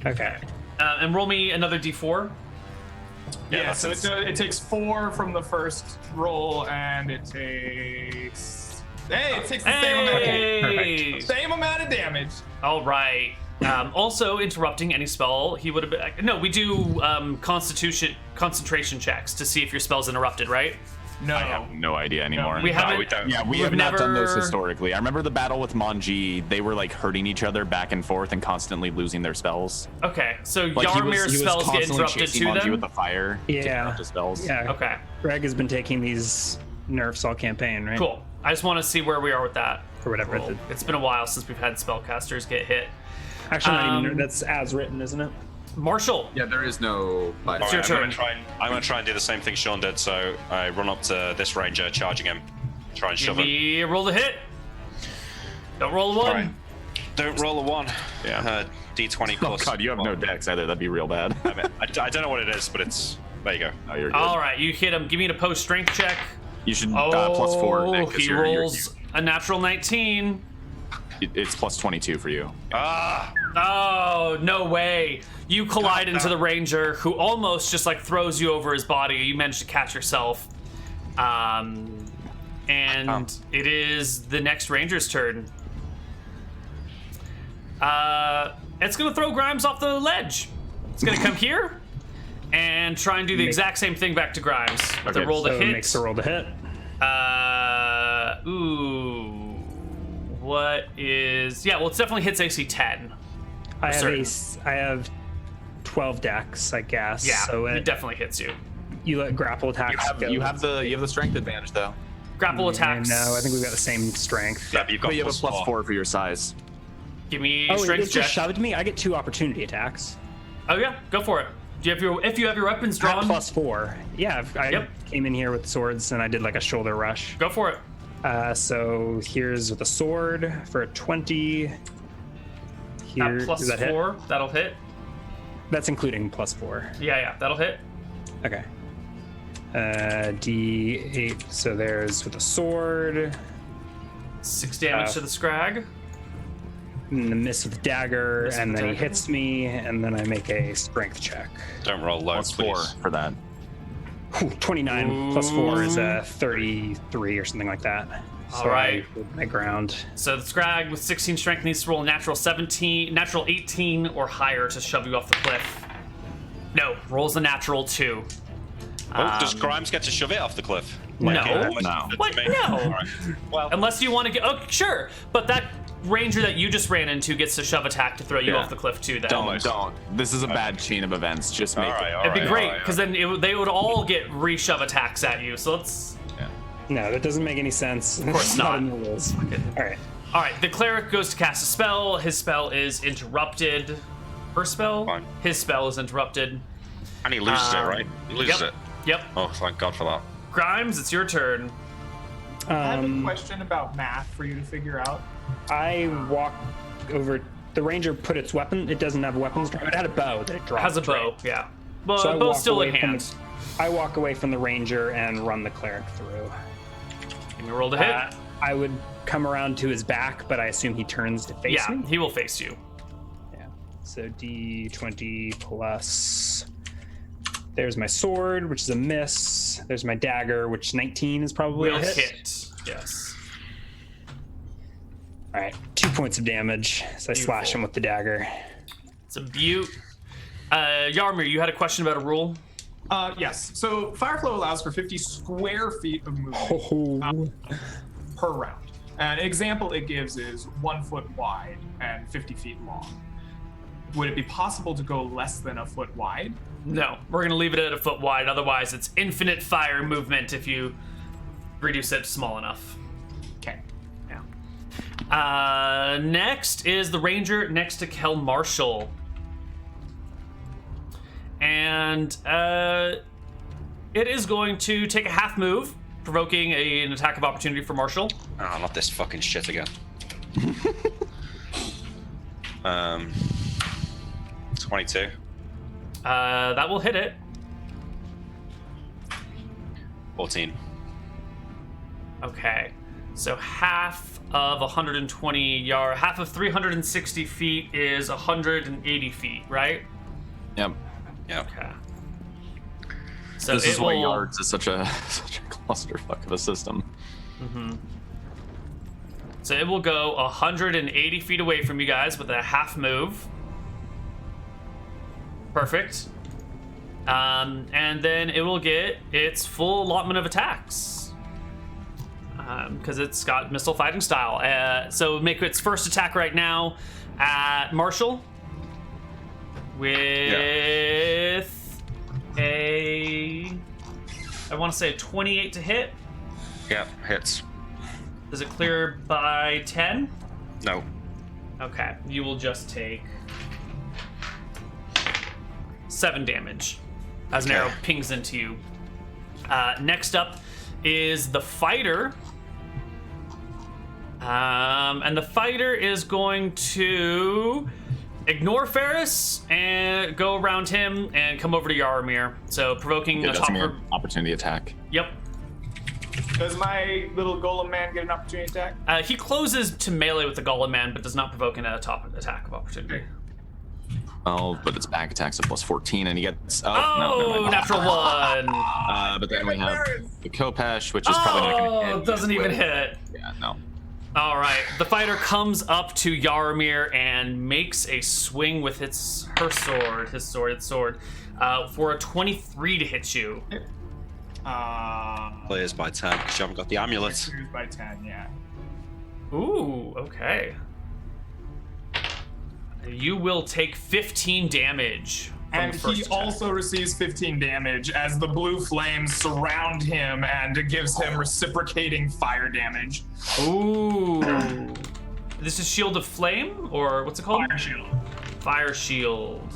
Okay. and roll me another d4. Yeah, that's so it takes 4 from the first roll, and it takes. Hey, it takes the same amount. Hey! Same amount of damage. All right. Also, interrupting any spell, he would have been. No, we do concentration checks to see if your spell's interrupted, right? No. I have no idea anymore. We haven't. we don't. Yeah, we We've have not done those never- historically. I remember the battle with Monji. They were like hurting each other back and forth and constantly losing their spells. Okay, so Like Yarmir's spells get constantly interrupted chasing too Monji then? with the fire. to Yeah. interrupt his spells. Yeah. Okay, Greg has been taking these nerfs all campaign, right? cool. I just want to see where we are with that. Or whatever. Roll. It's been a while since we've had spellcasters get hit. Actually, not even, Um, that's as written, isn't it? Marshall, Yeah, there is no. But It's your I'm turn. gonna try and do the same thing Sean did. So I run up to this ranger, charging him, try and give shove him. me a roll to hit. Don't roll a 1. Alright. Don't roll a 1. Yeah. D20 Oh plus. god, you have no dex either. That'd be real bad. I mean, I don't know what it is, but it's. There you go. No, you're good. All right, you hit him. Give me an opposed strength check. You should Oh, plus 4. Nick, 'cause he rolls a natural 19. It's plus 22 for you. Ah! Oh, no way. You collide into the ranger, who almost just like throws you over his body. You manage to catch yourself. And it is the next ranger's turn. It's going to throw Grimes off the ledge. It's going to come here and try and do the exact same thing back to Grimes. With Okay, a roll to So it hit. makes the roll to hit. Ooh. What is... Yeah, well, it definitely hits AC 10. I have certain. I have 12 decks, I guess. Yeah, So it it, definitely hits you. you let grapple attacks go. You have the strength advantage though. Grapple attacks. No, I think we've got the same strength. Yeah, but you've got But you have a plus plus 4 for your size. Give me Oh, it strength just check. shoved me? I get 2 opportunity attacks. Oh yeah, go for it. Do you have your if you have your weapons At drawn? plus 4. Yeah, I Yep. came in here with swords and I did like a shoulder rush. Go for it. So here's with a sword for a 20. Here, At plus does that hit? 4, that'll hit. That's including plus 4. Yeah, that'll hit. Okay. D8. So there's with a sword. 6 damage to the scrag. And the miss with the dagger, Miss with and the then he dagger. hits me, and then I make a strength check. Don't roll low, Plus 4 please. for that. Whew, 29 plus 4 is a 33 or something like that. So All right. I hold my ground. So the scrag with 16 strength needs to roll a natural 18 or higher to shove you off the cliff. No, rolls a natural 2. Oh, does Grimes get to shove it off the cliff? No. No. What? Me? No. All right. Well, Unless you want to get... Oh, sure. But that ranger that you just ran into gets to shove attack to throw you Yeah. off the cliff too then. Don't. This is a bad chain of events. Just make all right, it. all It'd be right, great, all right, because then they would all get re-shove attacks at you. So let's... No, that doesn't make any sense. Of course not. in the rules. All right. All right, the cleric goes to cast a spell. His spell is interrupted. Her spell? Fine. His spell is interrupted. And he loses it, right? He loses Yep. it. Yep. Oh, thank God for that. Grimes, it's your turn. I have a question about math for you to figure out. I walk over. The ranger put its weapon. It doesn't have a weapons drop. It had a bow that it dropped. Has a bow, right? yeah. Well, So I bow's walk still in away from hand. I walk away from the ranger and run the cleric through. Give me a roll to hit. I would come around to his back, but I assume he turns to face Yeah, me. he will face you. Yeah. So D20 plus. There's my sword, which is a miss. There's my dagger, which 19 is probably Will a hit. hit. Yes. All right, 2 points of damage. So I slash Beautiful. him with the dagger. It's a beaut. Yarmir, you had a question about a rule? Yes. So Fireflow allows for 50 square feet of movement Oh, per round. An example it gives is 1 foot wide and 50 feet long. Would it be possible to go less than a foot wide? No, we're gonna leave it at a foot wide. Otherwise, it's infinite fire movement if you reduce it small enough. Okay. Yeah. Next is the ranger next to Kel Marshall. And it is going to take a half move, provoking an attack of opportunity for Marshall. Oh, not this fucking shit again. 22. That will hit it. 14. Okay. So half of 120 yards, half of 360 feet is 180 feet, right? Yep. Yeah. Okay. So This is why will, yards is such a clusterfuck of a system. So it will go 180 feet away from you guys with a half move. Perfect. And then it will get its full allotment of attacks. Because it's got missile fighting style. So make its first attack right now at Marshall. With I want to say a 28 to hit. Yeah, hits. Does it clear by 10? No. Okay, you will just take 7 damage as an arrow pings into you. Next up is the fighter. And the fighter is going to ignore Ferris and go around him and come over to Yaramir. So provoking Yeah, a that's top. an opportunity attack. Yep. Does my little golem man get an opportunity attack? He closes to melee with the Golem Man, but does not provoke a top attack of opportunity. Oh, but it's back attacks of plus 14, and he gets. Oh, Oh, no, never mind. natural 1. But then we have the Kopesh, which is probably not going to hit. Oh, doesn't even hit. Yeah, no. All right, the fighter comes up to Yaramir and makes a swing with its sword for a 23 to hit you. Clears by 10 because you haven't got the amulet. Clears by 10, yeah. Ooh, okay. You will take 15 damage. From And the first he attack. also receives 15 damage as the blue flames surround him and it gives him reciprocating fire damage. Ooh. This is Shield of Flame, or what's it called? Fire shield. Fire Shield.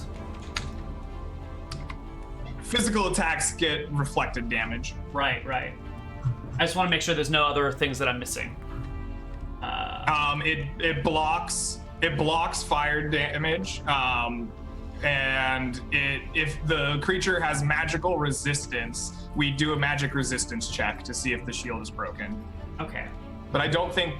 Physical attacks get reflected damage. Right. I just want to make sure there's no other things that I'm missing. It blocks fire damage. And if the creature has magical resistance, we do a magic resistance check to see if the shield is broken. Okay. But I don't think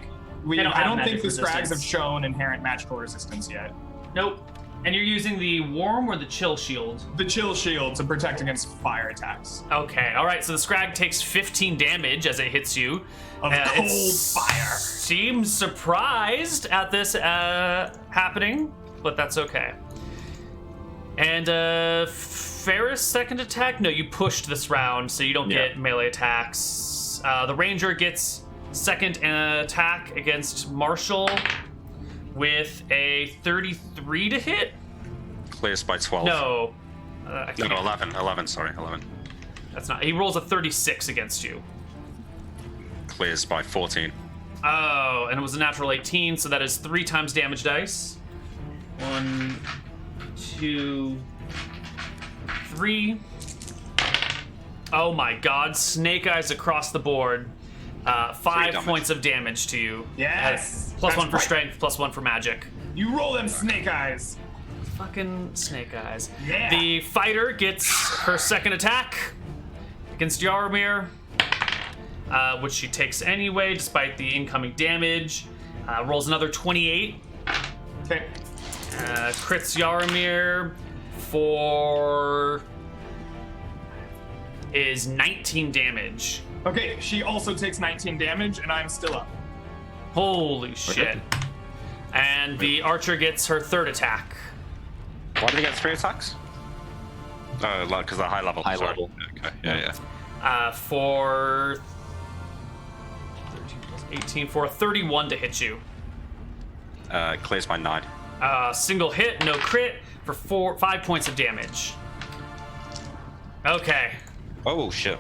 They don't have I don't magic think the scrags have resistance. shown inherent magical resistance yet. Nope. And you're using the warm or the chill shield? The chill shield to protect against fire attacks. Okay. All right. So the scrag takes 15 damage as it hits you. Of cold fire. Seems surprised at this happening, but that's okay. And Ferris second attack? No, you pushed this round, so you don't get melee attacks. The ranger gets second attack against Marshall with a 33 to hit. Clears by 12. No. No, 11. 11, sorry, 11. That's not. He rolls a 36 against you. Clears by 14. Oh, and it was a natural 18, so that is 3 times damage dice. 1, 2, 3. Oh my god, snake eyes across the board. 5 damage. points of damage to you. Yes. Plus That's 1 for right. strength, plus 1 for magic. You roll them snake eyes. Fucking snake eyes. Yeah. The fighter gets her second attack against Yaramir, which she takes anyway, despite the incoming damage. Rolls another 28. Okay. Crits Yaramir for is 19 damage. Okay, she also takes 19 damage, and I'm still up. Holy shit. And the archer gets her third attack. Why did he get 3 attacks? Oh, because they're high level. High sorry. level. Okay, yeah. For 13, 18 for a 31 to hit you. Clears my 9. Single hit, no crit for 5 points of damage. Okay. Oh shit.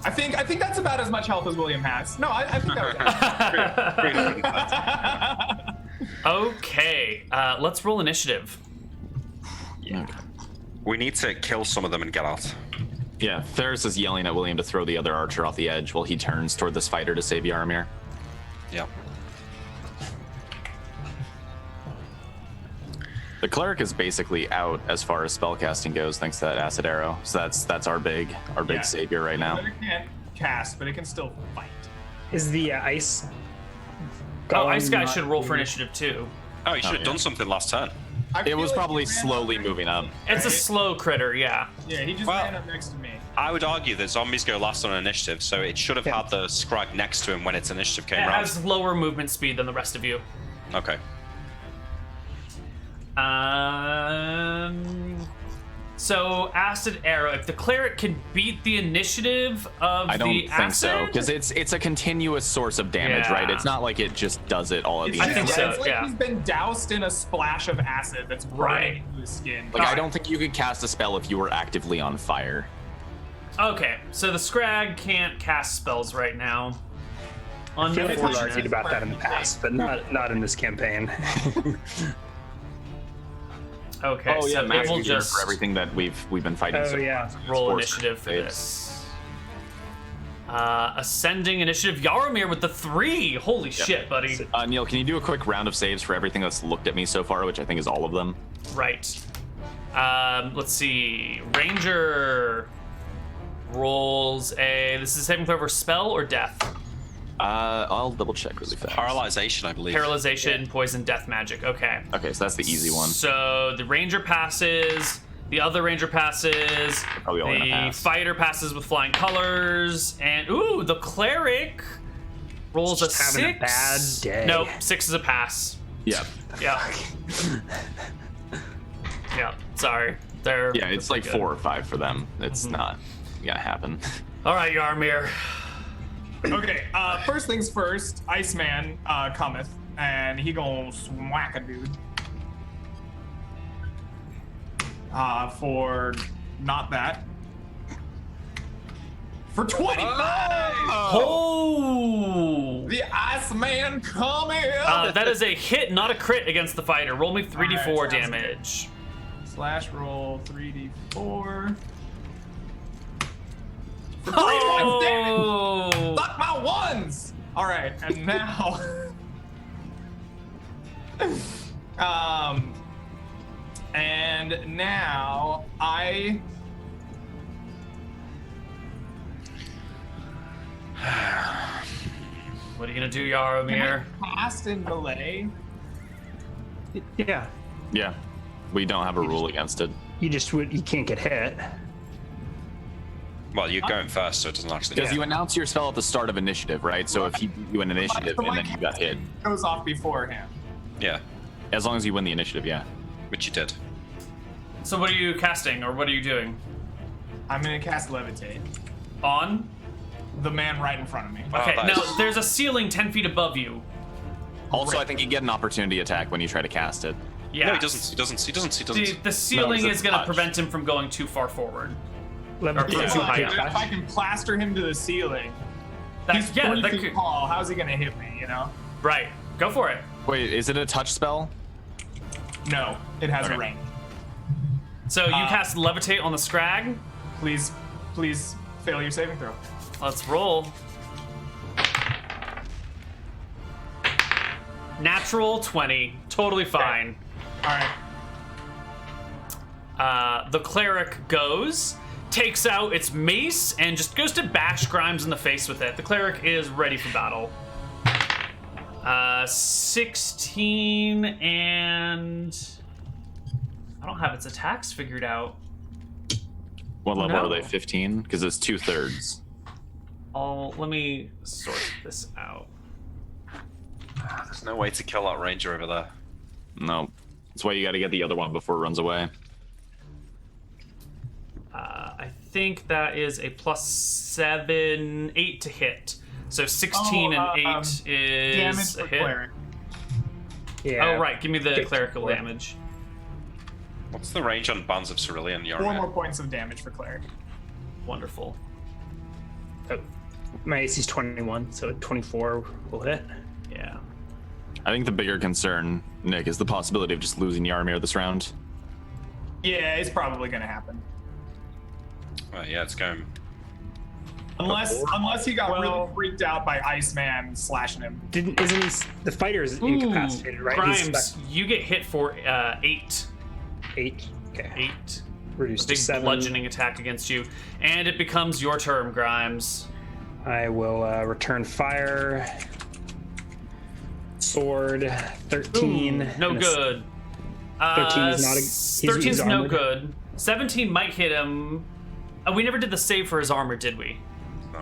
I think that's about as much health as William has. No, I think that was Okay. Let's roll initiative. Yeah. We need to kill some of them and get out. Yeah, Ferris is yelling at William to throw the other archer off the edge while he turns toward this fighter to save Yaramir. Yeah. The cleric is basically out as far as spellcasting goes, thanks to that acid arrow. So that's our big Yeah. savior right now. It can't cast, but it can still fight. Is the ice? Oh, Ice Guy not- should roll for initiative too. Oh, you should have done something last turn. I It feel was like probably he ran slowly up moving up. It's a Right. slow critter, yeah. Yeah, he just Well- ran up next to me. I would argue that zombies go last on initiative, so it should have Yeah. had the scrag next to him when its initiative It came around. has lower movement speed than the rest of you. Okay. So acid arrow. If the cleric can beat the initiative of I don't the think so, acid, because it's a continuous source of damage, Yeah. right? It's not like it just does it all at the I end. think so, It's like yeah. he's been doused in a splash of acid that's Right. running into his skin. Like, I Alright. don't think you could cast a spell if you were actively on fire. Okay, so the scrag can't cast spells right now. I feel like we've Unfortunate. argued about that in the past, but not in this campaign. Okay, Oh yeah, so Matt's it will easier just for everything that we've been fighting. Oh, so far. yeah. It's roll force initiative for saves. this. Ascending initiative. Yaramir with the 3. Holy shit, buddy. Neal, can you do a quick round of saves for everything that's looked at me so far, which I think is all of them? Right. Let's see. Ranger rolls a. This is a saving throw for spell or death. I'll double check really fast. Paralyzation, I believe. Paralyzation, poison, death magic. Okay. Okay, so that's the easy one. So the ranger passes. The other ranger passes. Probably all gonna The pass. fighter passes with flying colors. And ooh, the cleric rolls a Just having 6. a bad day. Nope, 6 is a pass. Yeah. Yeah. Yeah. Sorry. They're Yeah, it's like good. 4 or 5 for them. It's not gonna happen. All right, Yarmir. Okay, first things first, Iceman cometh, and he gonna smack a dude. For not that. For 25! Oh! The Iceman coming! That is a hit, not a crit against the fighter. Roll me 3d4 Alright, sounds damage. Slash roll 3d4. Oh! Fuck my ones! Alright, and now. And now I. What are you gonna do, Yaromir? Cast in melee. Yeah, Yeah. We don't have a rule against it. you can't get hit. Well, you're going first, so it doesn't actually. Because you announce your spell at the start of initiative, right? So if he beat you an initiative So and my then you got hit, goes off beforehand. Yeah, as long as you win the initiative, yeah. which you did. So what are you casting, or what are you doing? I'm gonna cast levitate. On? The man right in front of me. Okay, nice. now there's a ceiling 10 feet above you. Also, I think you get an opportunity attack when you try to cast it. Yeah. No, he doesn't. He doesn't. He doesn't. He doesn't. The ceiling No, is it's gonna touch. prevent him from going too far forward. Levitate Yeah. too Yeah. high If up. I can plaster him to the ceiling, he's Yeah, 3 that feet could, tall. How's he gonna hit me? You know? right. Go for it. Wait, is it a touch spell? No, it has a Okay. range. So you cast levitate on the scrag. Please fail your saving throw. Let's roll. Natural 20. Totally fine. All right. The cleric goes, takes out its mace, and just goes to bash Grimes in the face with it. The cleric is ready for battle. 16 and... I don't have its attacks figured out. What level No. are they? 15? Because it's 2/3. Let me sort this out. There's no way to kill that ranger over there. No. That's why you got to get the other one before it runs away. I think that is a +7, 8 to hit. So 16 and 8 is Damage a for hit. cleric. Yeah. Oh, right. Give me the Get clerical 4. damage. What's the range on Bands of Cerulean, 4 more Yarmir? points of damage for cleric. Wonderful. Oh, my AC's 21, so 24 will hit. Yeah. I think the bigger concern, Nick, is the possibility of just losing Yarmir this round. Yeah, it's probably gonna happen. Yeah, it's going. Unless he got really freaked out by Iceman slashing him. Isn't he? The fighter's incapacitated, right? He's Grimes, stuck. you get hit for 8. 8. Okay. 8. Reduced Big to 7. bludgeoning attack against you. And it becomes your turn, Grimes. I will return fire. Sword. 13. No and a good. 13 is not a. He's 13's no armored. good. 17 might hit him. We never did the save for his armor, did we?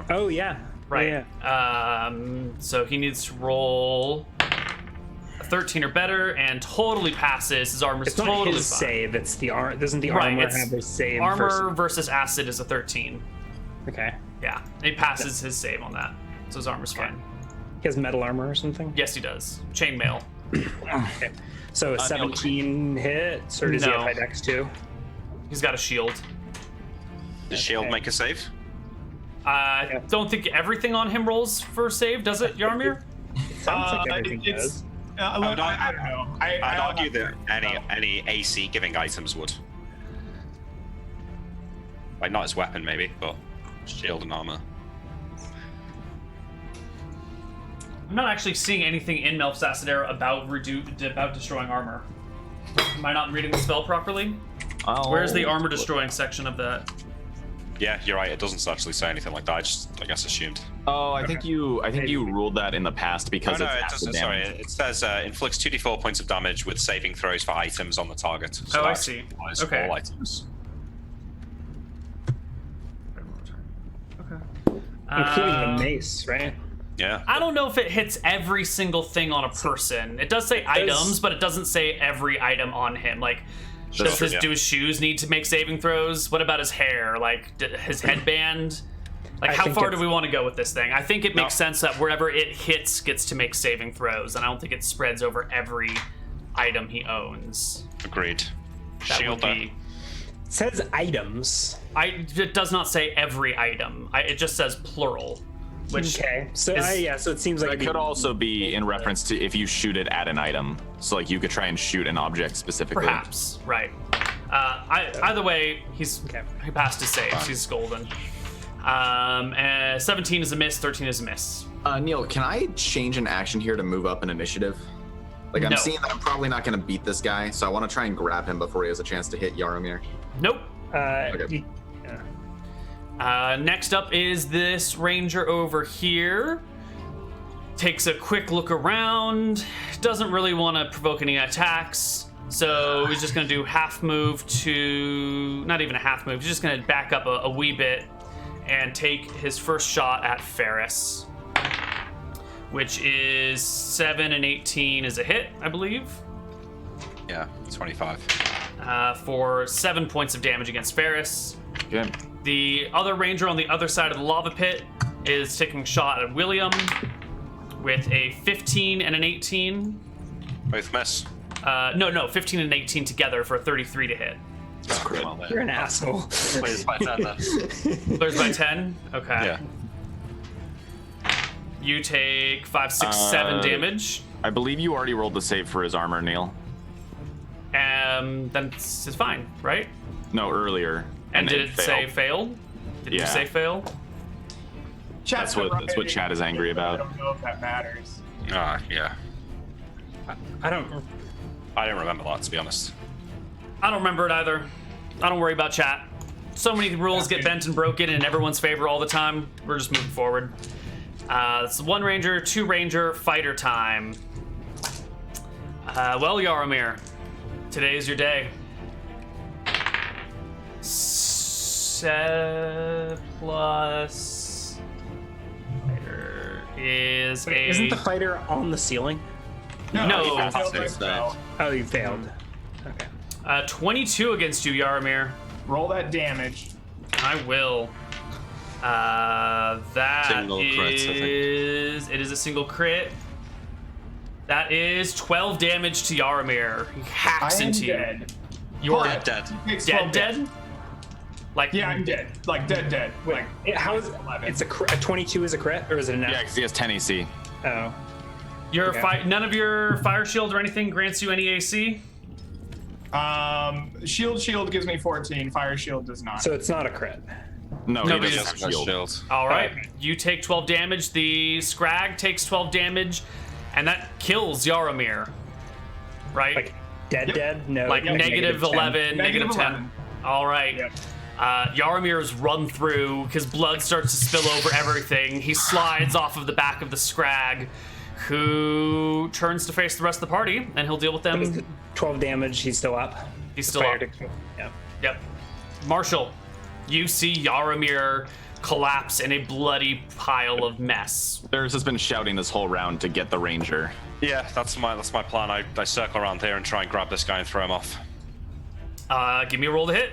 Oh yeah. Right. Oh, yeah. So he needs to roll a 13 or better and totally passes. His armor's It's not totally his fine. save. It's the armor. Doesn't the Right, armor it's have a save? Armor versus acid is a 13. Okay. Yeah, it passes his save on that, so his armor's fine. He has metal armor or something. Yes, he does. Chainmail. Okay. So a 17 hits, or does he have No. high dex too? He's got a shield. Does Shield Okay. make a save? I don't think everything on him rolls for save, does it, Yarmir? Sounds like everything does. I don't know. I'd I argue don't that know. any AC giving items would. Like not his weapon maybe, but shield and armor. I'm not actually seeing anything in Melf's Acidera about destroying armor. Am I not reading the spell properly? Where's the armor destroying section of that? Yeah, you're right. It doesn't actually say anything like that. I guess assumed. Oh, I think you ruled that in the past because Oh, no, it's it acid doesn't. Sorry, damage. it says inflicts 2d4 points of damage with saving throws for items on the target. So Oh, I that see. applies Okay. to all items. Including Uh, the mace, right? Yeah. I don't know if it hits every single thing on a person. It does say items, but it doesn't say every item on him. Like, Sure, yeah. do his shoes need to make saving throws? What about his hair? Like, his headband? Like, I how think far do it's- we want to go with this thing? I think it makes No. sense that wherever it hits gets to make saving throws, and I don't think it spreads over every item he owns. Agreed. That Shield would be. It says items. It does not say every item. It just says plural, which Okay. So is- so it seems like That it'd be- could also be in reference to if you shoot it at an item. So like you could try and shoot an object specifically. perhaps right. Either way, Okay. he passed his saves. He's golden. 17 is a miss. 13 is a miss. Neal, can I change an action here to move up an initiative? Like I'm No. seeing that I'm probably not going to beat this guy, so I want to try and grab him before he has a chance to hit Yaromir. Nope. Okay. Next up is this ranger over here. Takes a quick look around. Doesn't really want to provoke any attacks. So he's just going to do half move to... Not even a half move. He's just going to back up a wee bit and take his first shot at Ferris. Which is 7 and 18 is a hit, I believe. Yeah, 25. For 7 points of damage against Ferris. Okay. The other ranger on the other side of the lava pit is taking a shot at William with a 15 and an 18. Both miss. No, 15 and 18 together for a 33 to hit. You're an asshole. Plays by 10 then. Clears by 10? Okay. Yeah. You take 5, 6, 7 damage. I believe you already rolled the save for his armor, Neal. Then it's fine, right? No, earlier. And did it say failed. failed? Did you Yeah. say fail? Chat's That's what right. Chad is angry about. I don't know if that matters. Yeah. I don't. I don't remember that, to be honest. I don't remember it either. I don't worry about chat. So many rules get bent and broken in everyone's favor all the time. We're just moving forward. It's 1 ranger, 2 ranger, fighter time. Well, Yaromir, today's your day. Plus fighter is a... Isn't the fighter on the ceiling? No. he failed That's my it. spell. Oh, you failed. Okay. 22 against you, Yaromir. Roll that damage. I will. That Single crit, I think. it is a single crit. That is 12 damage to Yaramir. He hacks I am into you. dead. You're But Dead. he takes dead, 12 damage. dead. Like Yeah, I'm dead. Like dead. Like How is 11. it's a 22 is a crit or is it a net? Yeah, because he has 10 AC. Oh. your Okay. none of your fire shield or anything grants you any AC. Shield gives me 14. Fire shield does not. So it's not a crit. No, No, he but doesn't it's- have shield. Shield. All right, Okay. you take 12 damage. The scrag takes 12 damage, and that kills Yaramir. Right? Like dead? No. Like negative 10. 11, negative 10. 11. All right. Yep. Yaramir's run through. His blood starts to spill over everything. He slides off of the back of the scrag, who turns to face the rest of the party, and he'll deal with them. 12 damage, he's still up. He's still Fire up. to- Yeah. Yep. Marshall, you see Yaramir collapse in a bloody pile of mess. Ferris has been shouting this whole round to get the ranger. Yeah, that's my plan. I circle around here and try and grab this guy and throw him off. Give me a roll to hit.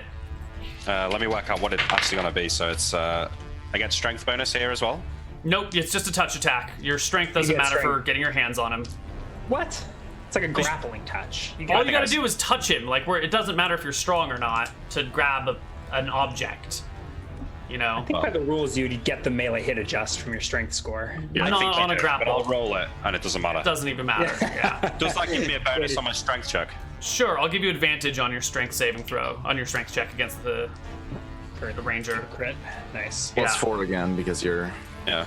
Let me work out what it's actually gonna be. So it's I get strength bonus here as well. Nope, it's just a touch attack. Your strength doesn't get matter for strength. getting your hands on him. What? It's like a grappling touch. All you gotta do is touch him. Like, where it doesn't matter if you're strong or not to grab an object. You know? I think by the rules you'd get the melee hit adjust from your strength score. I Not think I on a do, grapple. but I'll roll it, and it doesn't matter. Doesn't even matter. Yeah. Does that give me a bonus on my strength check? Sure, I'll give you advantage on your strength saving throw, on your strength check against the ranger. Crit. Nice. Yeah. Plus 4 again because you're. Yeah.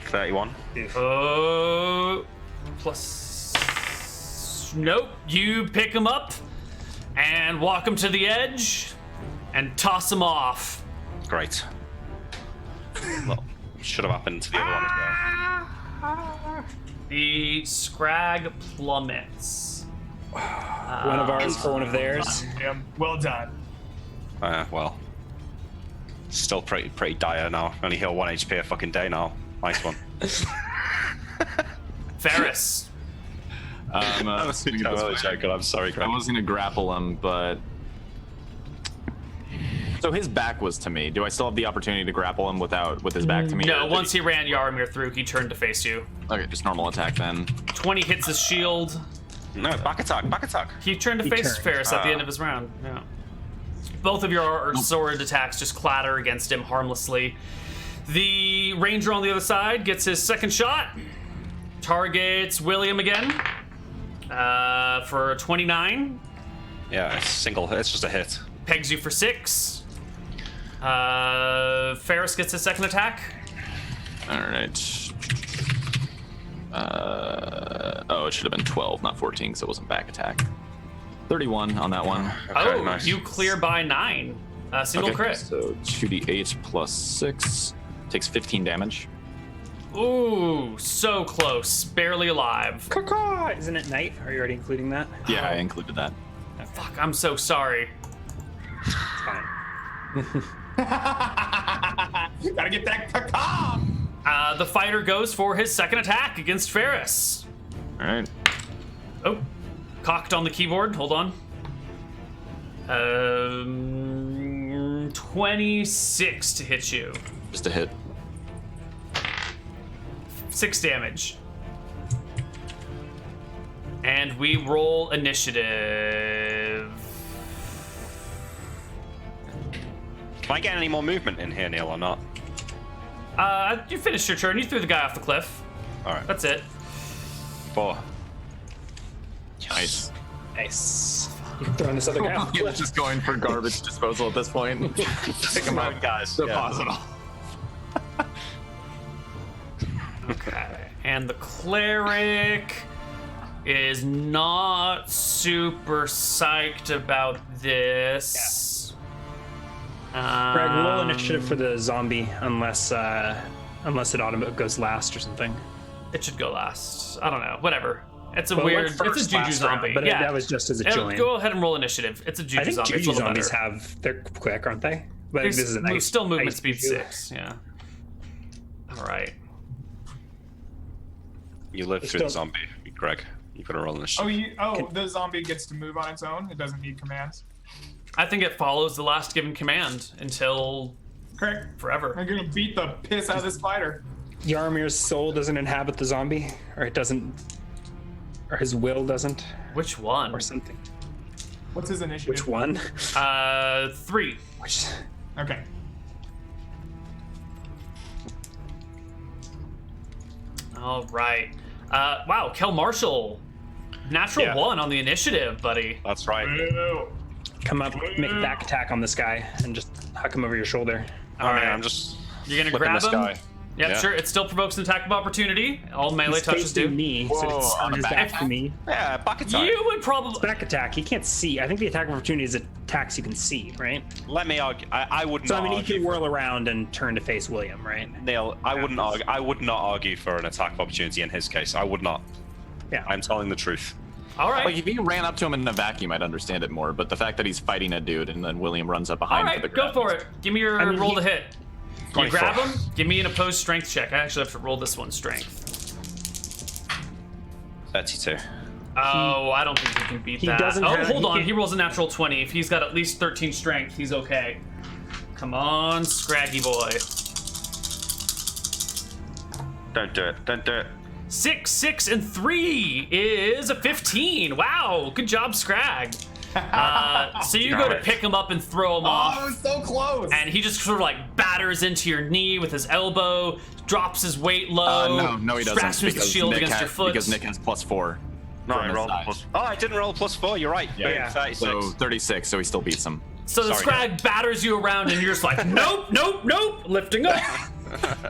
31. Plus. Nope. You pick him up and walk him to the edge and toss him off. Great. Well, should have happened to the other one as well. The scrag plummets. One of ours for one of theirs. Damn. Well done. Well, still pretty dire now. Only heal 1 HP a fucking day now. Nice one. Ferris. I'm really joking. I'm sorry, I Greg. was gonna grapple him, but so his back was to me. Do I still have the opportunity to grapple him with his back to me? No, or did once he ran Yaramir through, he turned to face you. Okay, just normal attack then. 20 hits his shield. No, back attack, back attack. He turned to face turned. Ferris at the end of his round. Yeah. Both of your sword attacks just clatter against him harmlessly. The ranger on the other side gets his second shot. Targets William again for 29. Yeah, it's single. It's just a hit. Pegs you for 6. Ferris gets his second attack. All right. Oh, it should have been 12, not 14, because it wasn't back attack. 31 on that one. Okay, Oh, nice. you clear by 9. Single Okay, crit. So 2d8 plus 6 takes 15 damage. Ooh, so close. Barely alive. Caw-caw! Isn't it night? Are you already including that? Yeah, I included that. Fuck, I'm so sorry. It's fine. Gotta get that caca. The fighter goes for his second attack against Ferris. All right. Oh, cocked on the keyboard. Hold on. 26 to hit you. Just a hit. 6 damage. And we roll initiative. Can I get any more movement in here, Neal, or not? You finished your turn. You threw the guy off the cliff. All right. That's it. 4. Nice. Nice. You're throwing this other guy off the You're cliff. just going for garbage disposal at this point. Pick him up, guys. So possible. Okay. And the cleric is not super psyched about this. Greg, roll initiative for the zombie unless it goes last or something. It should go last. I don't know. Whatever. It's a Well, weird. it went It's a first juju last round, zombie. but yeah, that was just as a It'll- join. Go ahead and roll initiative. It's a juju I think zombie. It's a Juju little zombies better. they're quick, aren't they? But There's this is a nice, still movement nice speed juju. 6. Yeah. All right. You live through Still- the zombie, Greg. You gotta roll initiative. The zombie gets to move on its own. It doesn't need commands. I think it follows the last given command until Correct. forever. I'm gonna beat the piss out of this fighter. Yaramir's soul doesn't inhabit the zombie, or it doesn't, or his will doesn't, Which one? or something. What's his initiative? Which one? 3. Which? Okay. All right. Wow, Kel Marshall. Natural Yeah. 1 on the initiative, buddy. That's right. Ew. Come up, make a back attack on this guy, and just huck him over your shoulder. All All right, right. I'm just You're gonna flipping grab this him? guy. Yep, Yeah. sure. It still provokes an attack of opportunity. All melee He's touches facing do. me, so Whoa, it's on on the his back. back to me. Yeah, back attack. You would probably. Back attack. He can't see. I think the attack of opportunity is attacks you can see, right? Let me argue. I would So not I mean, he argue. can whirl around and turn to face William, right? Neil, I wouldn't argue. I would not argue for an attack of opportunity in his case. I would not. Yeah. I'm telling the truth. All right. Like if you ran up to him in a vacuum, I'd understand it more. But the fact that he's fighting a dude and then William runs up All behind right, for the go grab. for it. Give me your I mean, roll he- to hit. You 24. grab him. Give me an opposed strength check. I actually have to roll this one strength. 32. Oh, I don't think he can beat he that. doesn't Oh, have- hold he on. can't- He rolls a natural 20. If he's got at least 13 strength, he's okay. Come on, Scraggy boy. Don't do it. Don't do it. 6, 6, and 3 is a 15. Wow, good job, Scrag. So you go to Nice. pick him up and throw him Oh, off. it was so close. And he just sort of like batters into your knee with his elbow, drops his weight low. No, he doesn't. Scratches the shield against your foot. Because Nick has +4. No, from I his rolled a side. plus. Oh, I didn't roll a +4. You're right. Yeah. 36. So 36, so he still beats him. So the Sorry, Scrag batters you around, and you're just like, nope, nope, nope, lifting up.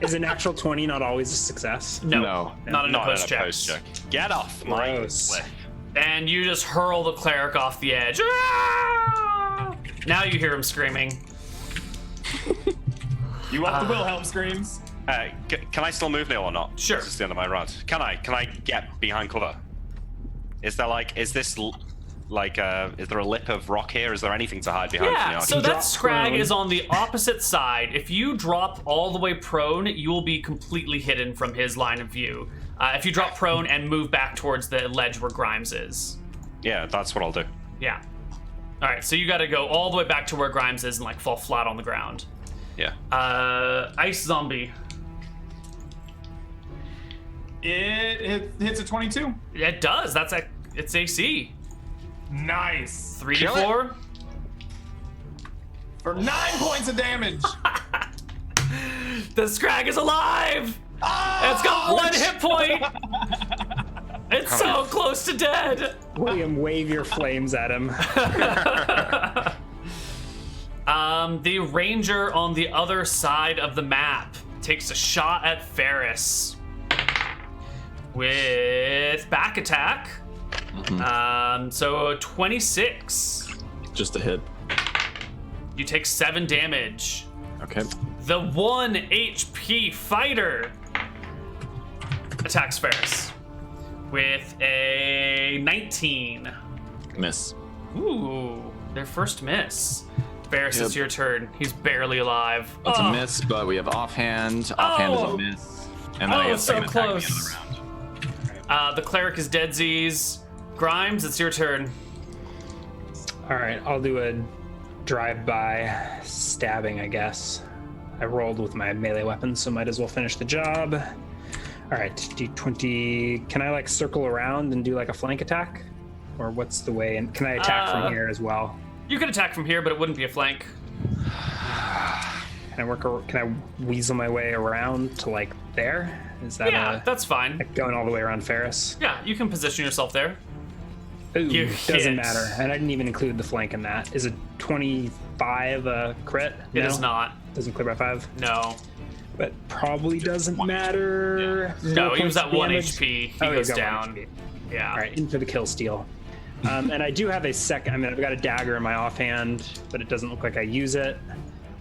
Is a natural 20 not always a success? No, not an Not opposed an check. opposed check. Get off my Gross. cliff. And you just hurl the cleric off the edge. Ah! Now you hear him screaming. You want the Wilhelm screams? Can I still move now or not? Sure. This is the end of my round. Can I get behind cover? Is there is there a lip of rock here? Is there anything to hide behind? Yeah, from the so archer? that Scrag prone. is on the opposite side. If you drop all the way prone, you will be completely hidden from his line of view. If you drop prone and move back towards the ledge where Grimes is. Yeah, that's what I'll do. Yeah. All right, so you got to go all the way back to where Grimes is and like fall flat on the ground. Yeah. Ice zombie. It hits a 22. It does. It's AC. Nice. 3d4. For 9 points of damage. The Scrag is alive. It's got 1 hit point. It's so close to dead. William, wave your flames at him. The ranger on the other side of the map takes a shot at Ferris with back attack. So 26. Just a hit. You take 7 damage. Okay. The 1 HP fighter attacks Ferris with a 19. Miss. Ooh, their first miss. Ferris, Yep. it's your turn. He's barely alive. It's Oh. a miss, but we have offhand. Offhand is Oh. a miss. And then I Oh, get so second attack at the end close. of the round. The cleric is deadsies. Grimes, it's your turn. All right, I'll do a drive-by stabbing, I guess. I rolled with my melee weapon, so might as well finish the job. All right, D20. Can I like circle around and do like a flank attack? Or what's the way? And can I attack from here as well? You could attack from here, but it wouldn't be a flank. Can I weasel my way around to like there? Is that Yeah, that's fine. like going all the way around Ferris? Yeah, you can position yourself there. Ooh, You doesn't hit. matter. And I didn't even include the flank in that. Is a 25 a crit? It No? is not. Doesn't clear by 5? No. But probably doesn't matter. No, 4 he was points at of 1 damage. HP. He Oh, goes got 1 down. HP. Yeah. All right, into the kill steal. And I do have a second. I mean, I've got a dagger in my offhand, but it doesn't look like I use it.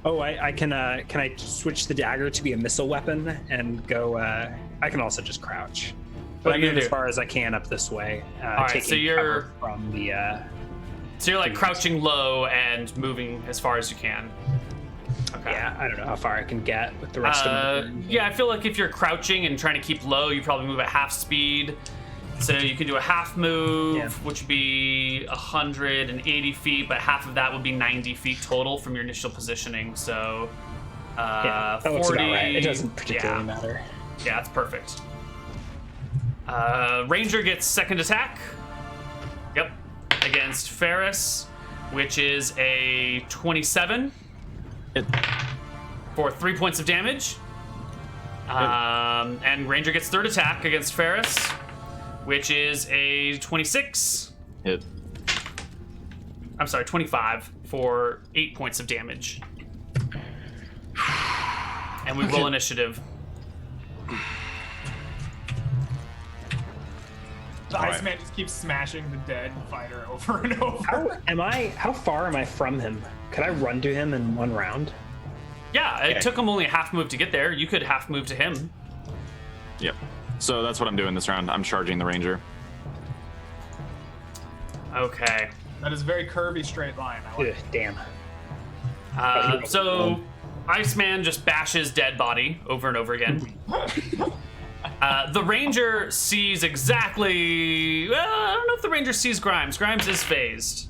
Oh, I can. Can I switch the dagger to be a missile weapon and go? I can also just crouch. But What I are you move gonna as do? far as I can up this way. right, taking so you're- cover from the. So you're like crouching low and moving as far as you can. Okay. Yeah, I don't know how far I can get with the rest of them. Yeah, I feel like if you're crouching and trying to keep low, you probably move at half speed. So you can do a half move, Yeah. which would be 180 feet, but half of that would be 90 feet total from your initial positioning. So Yeah, that 40. looks about right. It doesn't particularly yeah. matter. Yeah, that's perfect. Ranger gets second attack. Yep. Against Ferris, which is a 27 Hit. for 3 points of damage. And Ranger gets third attack against Ferris, which is a 26. Hit. I'm sorry, 25 for 8 points of damage. And we roll initiative. The Iceman just keeps smashing the dead fighter over and over. How far am I from him? Could I run to him in one round? Yeah, it took him only a half move to get there. You could half move to him. Yep. So that's what I'm doing this round. I'm charging the ranger. Okay. That is a very curvy straight line. I like Ugh, damn. So Iceman just bashes dead body over and over again. The ranger sees exactly. Well, I don't know if the ranger sees Grimes. Grimes is phased.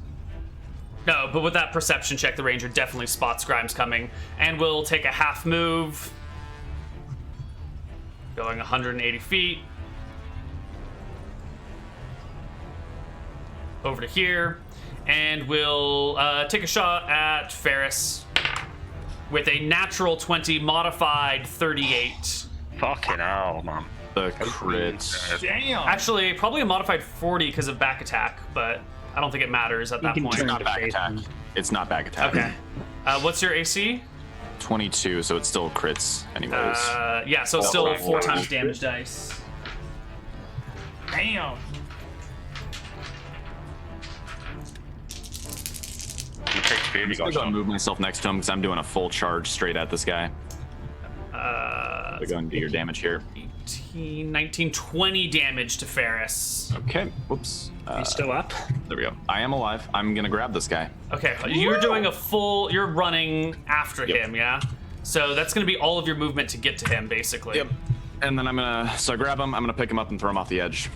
No, but with that perception check, the ranger definitely spots Grimes coming and will take a half move, going 180 feet over to here, and will take a shot at Ferris with a natural 20 modified 38. Fucking hell, man. The crit. Damn. Actually, probably a modified 40 because of back attack, but I don't think it matters at that can point. turn Not to back face attack. him. It's not back attack. Okay. What's your AC? 22, so it's still crits anyways. Yeah, so it's still right. 4 times damage dice. Damn. You take speed, you I'm got gonna go shot. and move myself next to him because I'm doing a full charge straight at this guy. So go and do your damage here. 18, 19, 20 damage to Ferris. Okay. Whoops. You still up? There we go. I am alive. I'm gonna grab this guy. Okay, you're doing a full. You're running after Yep. him, yeah. So that's going to be all of your movement to get to him, basically. And then I grab him. I'm gonna pick him up and throw him off the edge.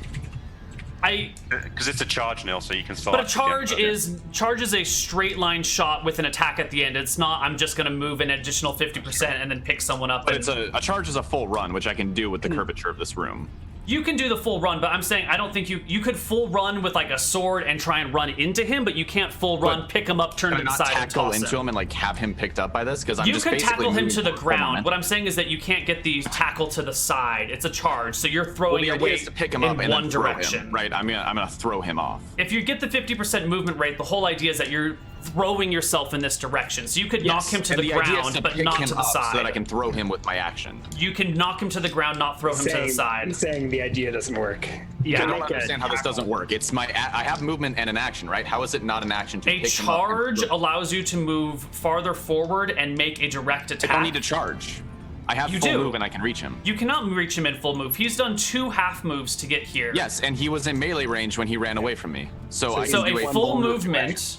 Because it's a charge, Neal, so you can start. But a charge is a straight line shot with an attack at the end. It's not. I'm just going to move an additional 50% and then pick someone up. But and- it's a charge is a full run, which I can do with the curvature of this room. You can do the full run, but I'm saying I don't think you could full run with like a sword and try and run into him, but you can't full run, But pick him up, turn Can to I the not side and tackle toss into him. him and like have him picked up by this? Because I'm You just could basically tackle him moving to the forward ground. momentum. What I'm saying is that you can't get the tackle to the side. It's a charge, so you're Well, throwing the your idea weight is to pick him in up and one then throw direction. him. Right. I'm gonna throw him off. If you get the 50% movement rate, the whole idea is that you're throwing yourself in this direction. So you could knock him to and the idea is ground, to but pick not him to the up side. so that I can throw him with my action. You can knock him to the ground, not throw him to the side. He's saying the idea doesn't work. You Yeah. I can don't make a understand how this doesn't work. It's I have movement and an action, right? How is it not an action to A pick him up? and charge throw- allows you to move farther forward and make a direct I attack. don't need to charge. I have You full do. move and I can reach him. You cannot reach him in full move. He's done 2 half moves to get here. Yes, and he was in melee range when he ran away from me. So I So can do a full move, movement,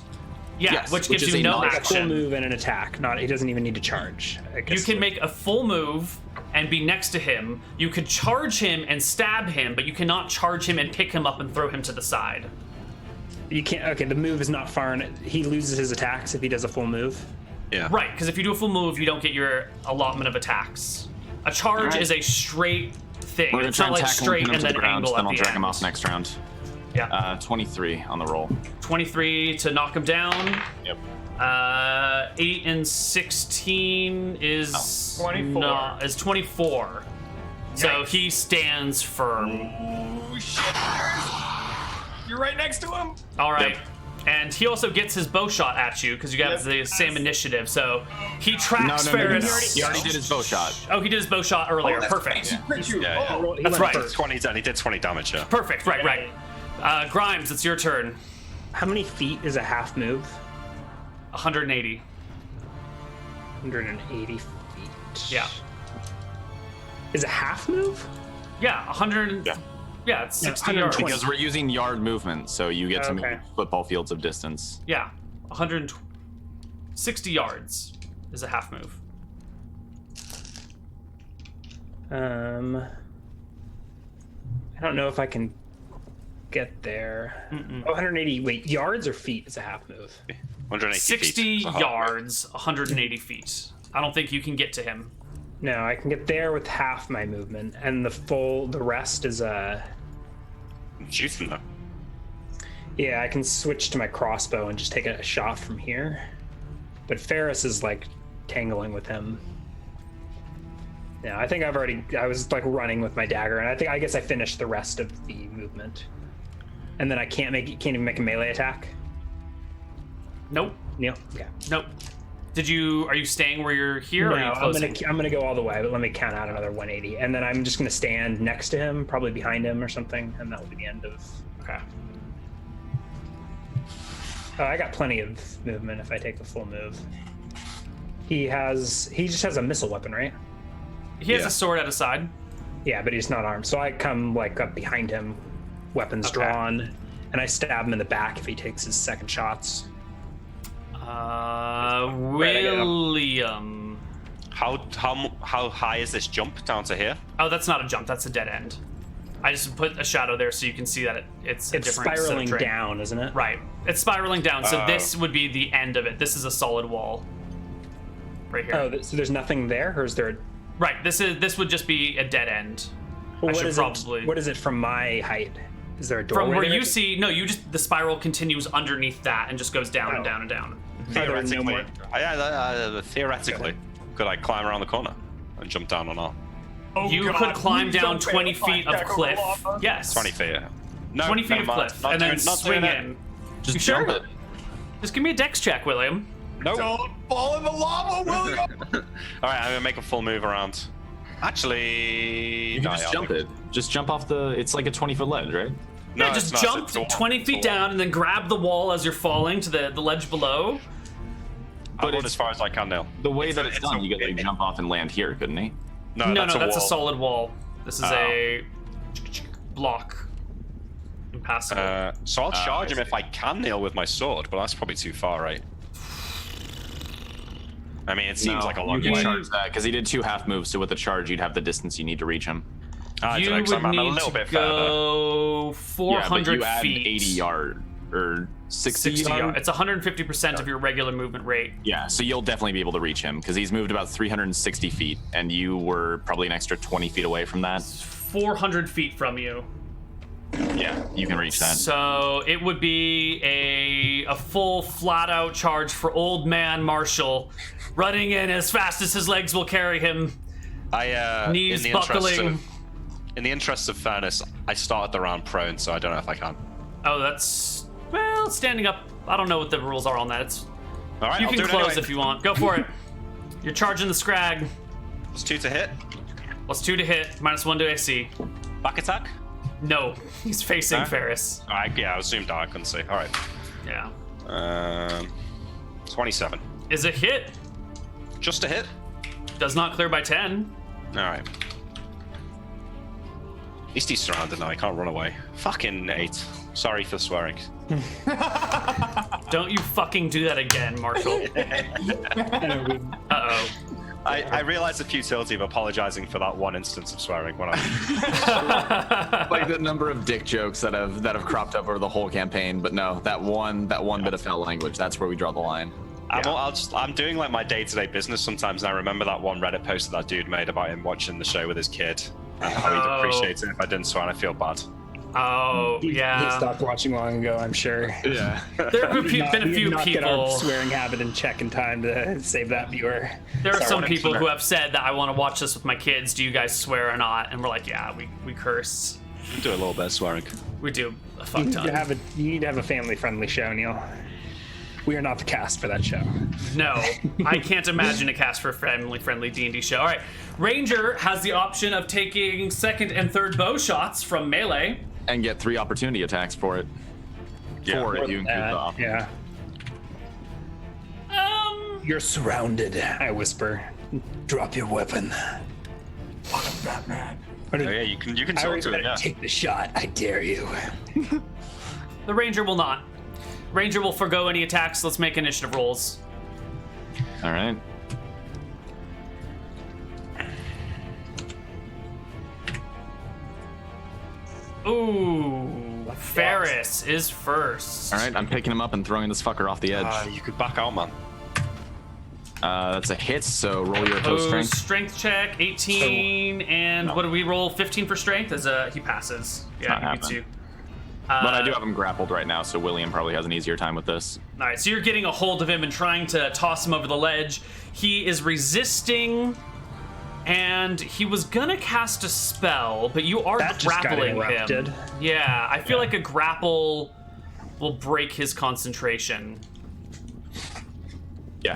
yeah, Yes, which which gives is you a no non- a full action. move and an attack. Not he doesn't even need to charge. I You guess. can make a full move and be next to him. You could charge him and stab him, but you cannot charge him and pick him up and throw him to the side. You can't. Okay, the move is not far. He loses his attacks if he does a full move. Yeah. Right, because if you do a full move, you don't get your allotment of attacks. A charge Alright. is a straight thing. We're gonna It's try not and like tackle straight him and to the then ground, angle then at I'll the drag end. him off next round. Yeah. 23 on the roll. 23 to knock him down. Yep. 8 and 16 is 24. Is 24. So Yikes. he stands firm. Oh shit! You're right next to him. All right. Yep. And he also gets his bow shot at you because you have Yes, the yes. same initiative. So he tracks No. Ferris. He already did his bow shot. Oh, he did his bow shot earlier. Perfect. Crit you. Yeah, yeah. Oh. He That's went right. first. 20 done. He did 20 damage, yeah. Perfect. Right. Grimes, it's your turn. How many feet is a half move? 180. 180 feet. Yeah. Is a half move? Yeah, 100. Yeah. Yeah, it's 60 120. yards. Because we're using yard movement, so you get to Okay. move football fields of distance. Yeah, 160 yards is a half move. I don't know if I can get there. Oh, 180. Wait, yards or feet is a half move. 180 60 feet. yards, 180 feet. I don't think you can get to him. No, I can get there with half my movement, and the rest is Shoot him though. Yeah, I can switch to my crossbow and just take a shot from here. But Ferris is like tangling with him. Yeah, I think I was like running with my dagger, and I guess I finished the rest of the movement. And then I can't even make a melee attack. Nope. Neal? Okay. Nope. Are you staying where you're here, or are you closing? I'm gonna go all the way, but let me count out another 180. And then I'm just gonna stand next to him, probably behind him or something, and that will be the end of. Okay. I got plenty of movement if I take the full move. He just has a missile weapon, right? He has Yeah. a sword at his side. Yeah, but he's not armed. So I come like up behind him, weapons Okay. drawn, and I stab him in the back if he takes his second shots. William. How high is this jump down to here? Oh, that's not a jump. That's a dead end. I just put a shadow there so you can see that it's a It's different spiraling set of terrain. down, isn't it? Right. It's spiraling down. So Oh. this would be the end of it. This is a solid wall. Right here. Oh, so there's nothing there, or is there? Right. This would just be a dead end. Well, I should probably. What is it from my height? Is there a doorway? From where there? you see, no, the spiral continues underneath that and just goes down and down and down. Are there no more? Theoretically, could I climb around the corner and jump down or not? Oh, You God, could climb please down don't 20 fail. feet of Fire cliff. lava. Yes. 20 feet. No, 20 feet never of mind. cliff, Not and then doing- not swing doing it. in. Just You sure? jump it. Just give me a dex check, William. Nope. Don't fall in the lava, William. All right, I'm gonna make a full move around. Actually, You can just jump it. Just jump off the. It's like a 20-foot ledge, right? No, Yeah, it's just not. jump It's a wall. 20 It's a feet wall. down and then grab the wall as you're falling to the ledge below. I'll run it's- as far as I can, Neil. The way It's that a- it's it's done, a- you could like jump off and land here, couldn't he? No, That's a wall. solid wall. This is Oh. a block. Impassable. So I'll charge I him if I can, Neil, with my sword, but that's probably too far, right? I mean, it seems like a long you can way. charge that because he did 2 half moves. So with the charge, you'd have the distance you need to reach him. I you don't know, 'cause would I'm a need little to bit further. go Yeah, but 400 you add feet. 80 yard or 60, 60 yard. yards. It's 150% of your regular movement rate. Yeah, so you'll definitely be able to reach him because he's moved about 360 feet, and you were probably an extra 20 feet away from that. 400 feet from you. Yeah, you can reach that. So it would be a full flat out charge for old man Marshall, running in as fast as his legs will carry him. Knees buckling. In the interest of fairness, I started the round prone, so I don't know if I can. Oh, that's standing up. I don't know what the rules are on that. It's All right, you I'll can do it close anyway. if you want. Go for it. You're charging the scrag. Plus 2 to hit. +2 to hit. -1 to AC. Back attack. No, he's facing Huh? Ferris. Yeah, I assumed I couldn't see. All right. Yeah. 27. Is a hit. Just a hit. Does not clear by 10. All right. At least he's surrounded now. He can't run away. Fucking 8. Sorry for swearing. Don't you fucking do that again, Marshall. Uh-oh. I realize the futility of apologizing for that one instance of swearing when I. Like the number of dick jokes that have cropped up over the whole campaign, but no, that one bit of foul language, that's where we draw the line. I'm doing like my day-to-day business sometimes, and I remember that one Reddit post that dude made about him watching the show with his kid and how he'd appreciate it if I didn't swear, and I feel bad. Oh, He yeah. stopped watching long ago, I'm sure. Yeah. There have been a We did few not get our people. swearing habit in check in time to save that viewer. There are Sorry, some what people next? who have said that I want to watch this with my kids. Do you guys swear or not? And we're like, yeah, we curse. We do a little bit of swearing. We do a You fuck need to ton. have a family-friendly show, Neil. We are not the cast for that show. No, I can't imagine a cast for a family-friendly D&D show. All right, Ranger has the option of taking second and third bow shots from melee. And get 3 opportunity attacks for it. Yeah. For it, you include the op. Yeah. You're surrounded, I whisper. Drop your weapon. I'm Batman. Oh, yeah, you can I talk already to him. better Yeah. take the shot. I dare you. The Ranger will not. Ranger will forgo any attacks. Let's make initiative rolls. All right. Ooh, Ferris is first. All right, I'm picking him up and throwing this fucker off the edge. You could back out, man. That's a hit, so roll your opposed strength. Strength check, 18, and what do we roll? 15 for strength? He passes. not Yeah, he beats happening. you. But I do have him grappled right now, so William probably has an easier time with this. All right, so you're getting a hold of him and trying to toss him over the ledge. He is resisting, and he was gonna cast a spell, but you are That just got grappling interrupted. him. Yeah, I feel like a grapple will break his concentration. Yeah.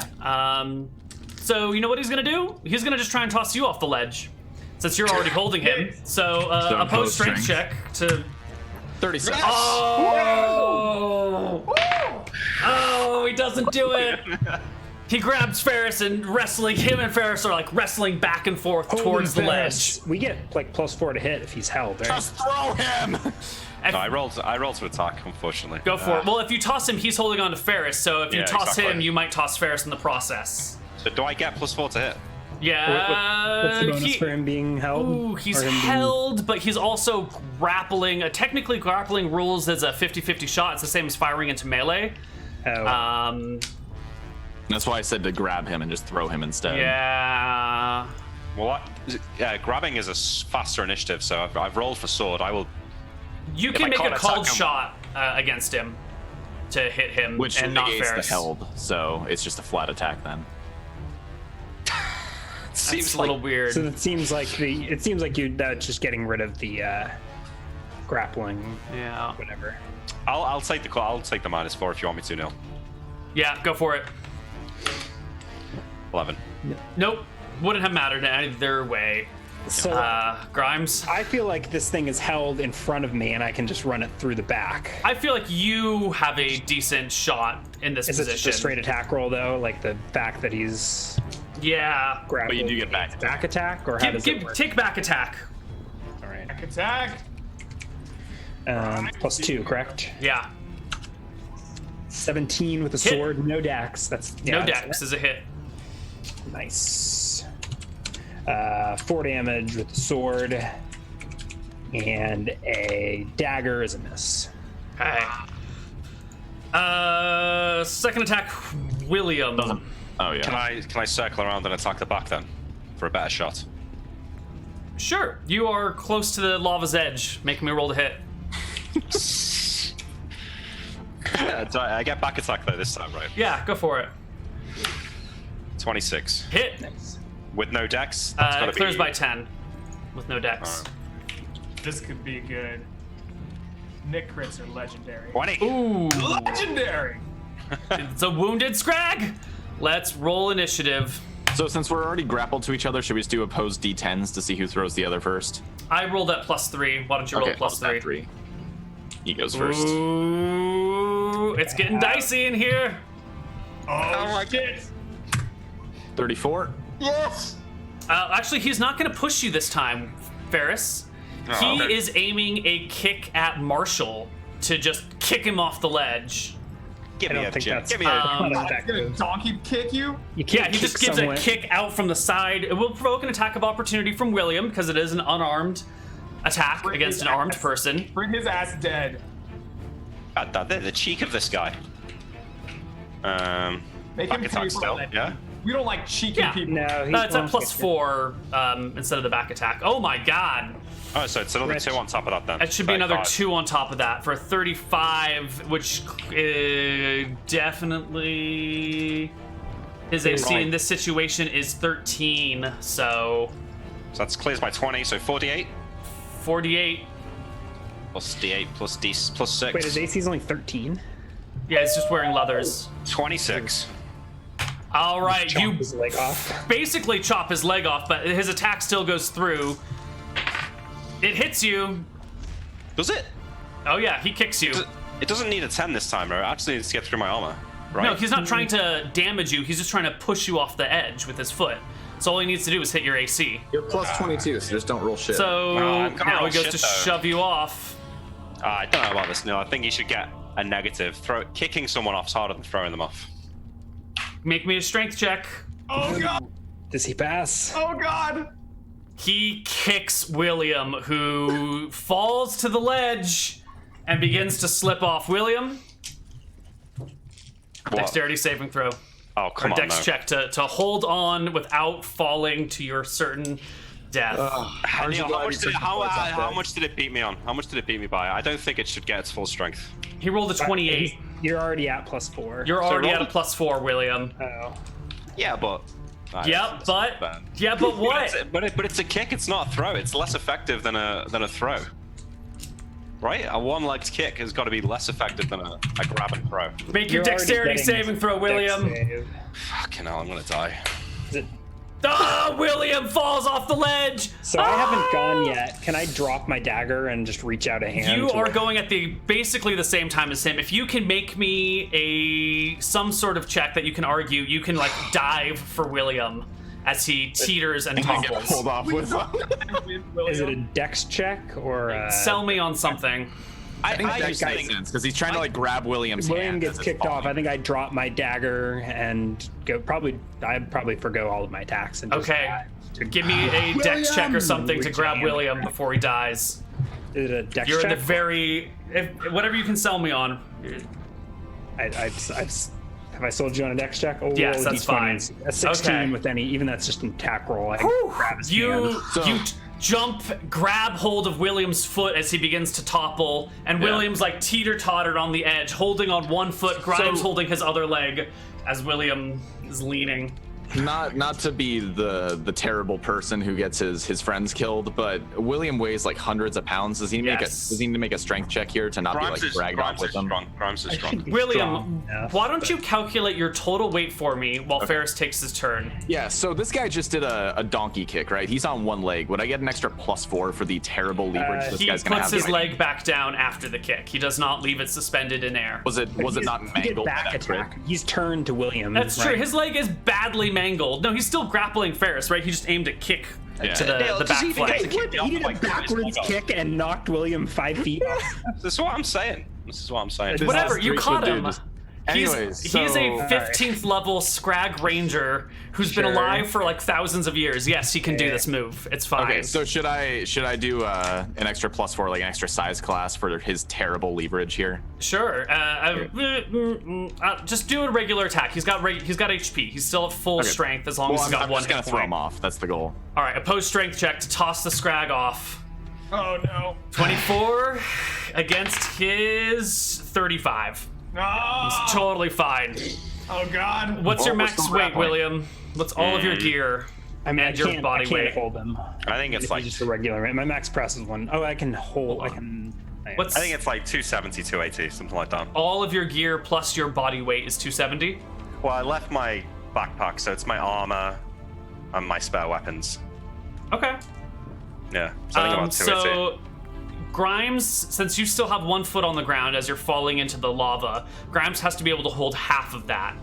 So you know what he's gonna do? He's gonna just try and toss you off the ledge, since you're already holding him. So opposed strength check to. 36. Oh, he doesn't do it. He grabs Ferris and him and Ferris are like wrestling back and forth towards the ledge. We get like +4 to hit if he's held, right? Just throw him! If- No, I rolled to attack, unfortunately. Go for it. Well, if you toss him, he's holding on to Ferris, so if you Yeah, toss him, exactly. you might toss Ferris in the process. So do I get +4 to hit? Yeah. What's the bonus for him being held? Ooh, he's Or him being- held, but he's also grappling. Technically, grappling rules as a 50-50 shot. It's the same as firing into melee. Oh. That's why I said to grab him and just throw him instead. Yeah. Well, grabbing is a faster initiative, so I've rolled for sword. I will. You If can I make a can't called attack him- shot against him to hit him Which and not negates the Ferris. held, so it's just a flat attack then. Seems a little weird. So it seems like that's just getting rid of the grappling, Yeah. whatever. I'll take the -4 if you want me to, Neal. Yeah, go for it. 11. Nope. Wouldn't have mattered either way. So Grimes, I feel like this thing is held in front of me, and I can just run it through the back. I feel like you have a decent shot in this Is it position. just a straight attack roll though? Like the fact that he's Yeah. grappled? But you do get back. back attack, or how does it work? Take back attack. All right. Attack. +2, correct? Yeah. 17 with a Hit. sword, no dex. That's No that's dex is a hit. nice. 4 damage with the sword, and a dagger is a miss. Okay. Second attack, William. Oh yeah. Can I circle around and attack the back then for a better shot? Sure. You are close to the lava's edge. Make me roll to hit. I get back attack though this time, right? Yeah, go for it. 26 Hit. with no dex. That's gotta It clears be... by 10 with no dex. This could be good. Nick crits are legendary. 20. Ooh. Legendary. It's a wounded scrag. Let's roll initiative. So since we're already grappled to each other, should we just do opposed D10s to see who throws the other first? I rolled at +3. Why don't you roll Okay, plus I'll bet 3? 3. He goes first. Ooh, it's getting dicey in here. Oh shit. 34. Actually, he's not going to push you this time, Ferris. He okay. is aiming a kick at Marshall to just kick him off the ledge. Give I me don't a think Jim. that's Give me a. not He's gonna effective. donkey kick you. You can't Yeah, he just kick gives someone. a kick out from the side. It will provoke an attack of opportunity from William because it is an unarmed attack Bring against his an armed ass. person. Bring his ass dead. God, the cheek of this guy. Make Back him attack pay still, for it. yeah? We don't like cheeky Yeah. people. No, It's at +4 instead of the back attack. Oh my god. Oh, so it's another Rich. 2 on top of that then. It should be another 35. 2 on top of that for 35, which definitely his AC in this situation is 13. So So that's clears by 20, so 48 48. plus D8 plus D plus 6. Wait, his AC is only 13. Yeah, he's just wearing leathers. 26. All right, Chop you his leg off. basically chop his leg off, but his attack still goes through. It hits you. Does it? Oh yeah, he kicks you. It doesn't need a 10 this time, right? It actually needs to get through my armor, right? No, he's not trying to damage you. He's just trying to push you off the edge with his foot. So all he needs to do is hit your AC. You're +22, so just don't roll shit. So I'm gonna now roll he goes shit, to though. shove you off. I don't know about this, Neal. I think you should get a negative. Kicking someone off is harder than throwing them off. Make me a strength check. Oh god. Does he pass? Oh god. He kicks William, who falls to the ledge and begins to slip off. William, dexterity saving throw. Oh, Or come on, dex no. check to hold on without falling to your certain death. Neal, how much did it beat me on? How much did it beat me by? I don't think it should get its full strength. He rolled a 28. You're already at +4. You're already roll at a +4, William. Oh. Yeah, but... Yep, but what? But it's a kick. It's not a throw. It's less effective than a throw. Right? A one-legged kick has got to be less effective than a grab and throw. Make your You're already dexterity getting saving throw, dex William. save. Fucking hell, I'm gonna die. Is it- Ah, William falls off the ledge. So I haven't gone yet. Can I drop my dagger and just reach out a hand? You to- are going at basically the same time as him. If you can make me some sort of check that you can argue, you can like dive for William as he teeters and topples. Hold off with Is it a dex check or? Sell me on something. I think that just makes sense because he's trying to like grab William's William hand gets as it's kicked off. falling. I think I drop my dagger and go. I'd probably forgo all of my attacks and just Okay. dive to- Give me a dex check or William! something to Reach grab hand. William before he dies. Is it a dex You're in check? the very whatever you can sell me on. Have I sold you on a dex check? Oh, Yes, roll a that's D20. fine. A 16 Okay. with any, even that's just an attack roll. I can grab his hand. You jump, grab hold of William's foot as he begins to topple, and William's like teeter-tottered on the edge, holding on one foot, Grimes holding his other leg as William is leaning. Not to be the terrible person who gets his friends killed, but William weighs like hundreds of pounds. Does he need to make a strength check here to not be like dragged off with them? Grimes is strong. William, why don't you calculate your total weight for me while Ferris takes his turn? Yeah, so this guy just did a donkey kick, right? He's on one leg. Would I get an extra +4 for the terrible leverage this He guy's gonna puts have? his leg back down after the kick. He does not leave it suspended in air. Was it not He did mangled? back by that grip? attack. He's turned to William. That's true. right? His leg is badly mangled. No, he's still grappling Ferris, right? He just aimed a kick to the back flank. He did a backwards kick and knocked William 5 feet off. This is what I'm saying. Whatever, you caught him. Anyways, He's a 15th level scrag ranger who's been alive for like thousands of years. Yes, he can do this move. It's fine. Okay, so should I do an extra +4, like an extra size class for his terrible leverage here? Sure. Just do a regular attack. He's got HP. He's still at full strength as long as he's got I'm one just gonna hit throw point. him off. That's the goal. All right, opposed strength check to toss the scrag off. Oh no. 24 against his 35. Oh, Totally fine. oh god. What's your we're max still weight, grappling. William? What's all of your gear I mean, and your I body can't weight? hold him. I think it's If like he's just a regular. My max press is 1. Oh, I can hold. I can. What's I think it's like 270, 280, something like that. all of your gear plus your body weight is 270? Well, I left my backpack, so it's my armor and my spare weapons. Okay. Yeah, so I think about 280. So Grimes, since you still have 1 foot on the ground as you're falling into the lava, Grimes has to be able to hold half of that.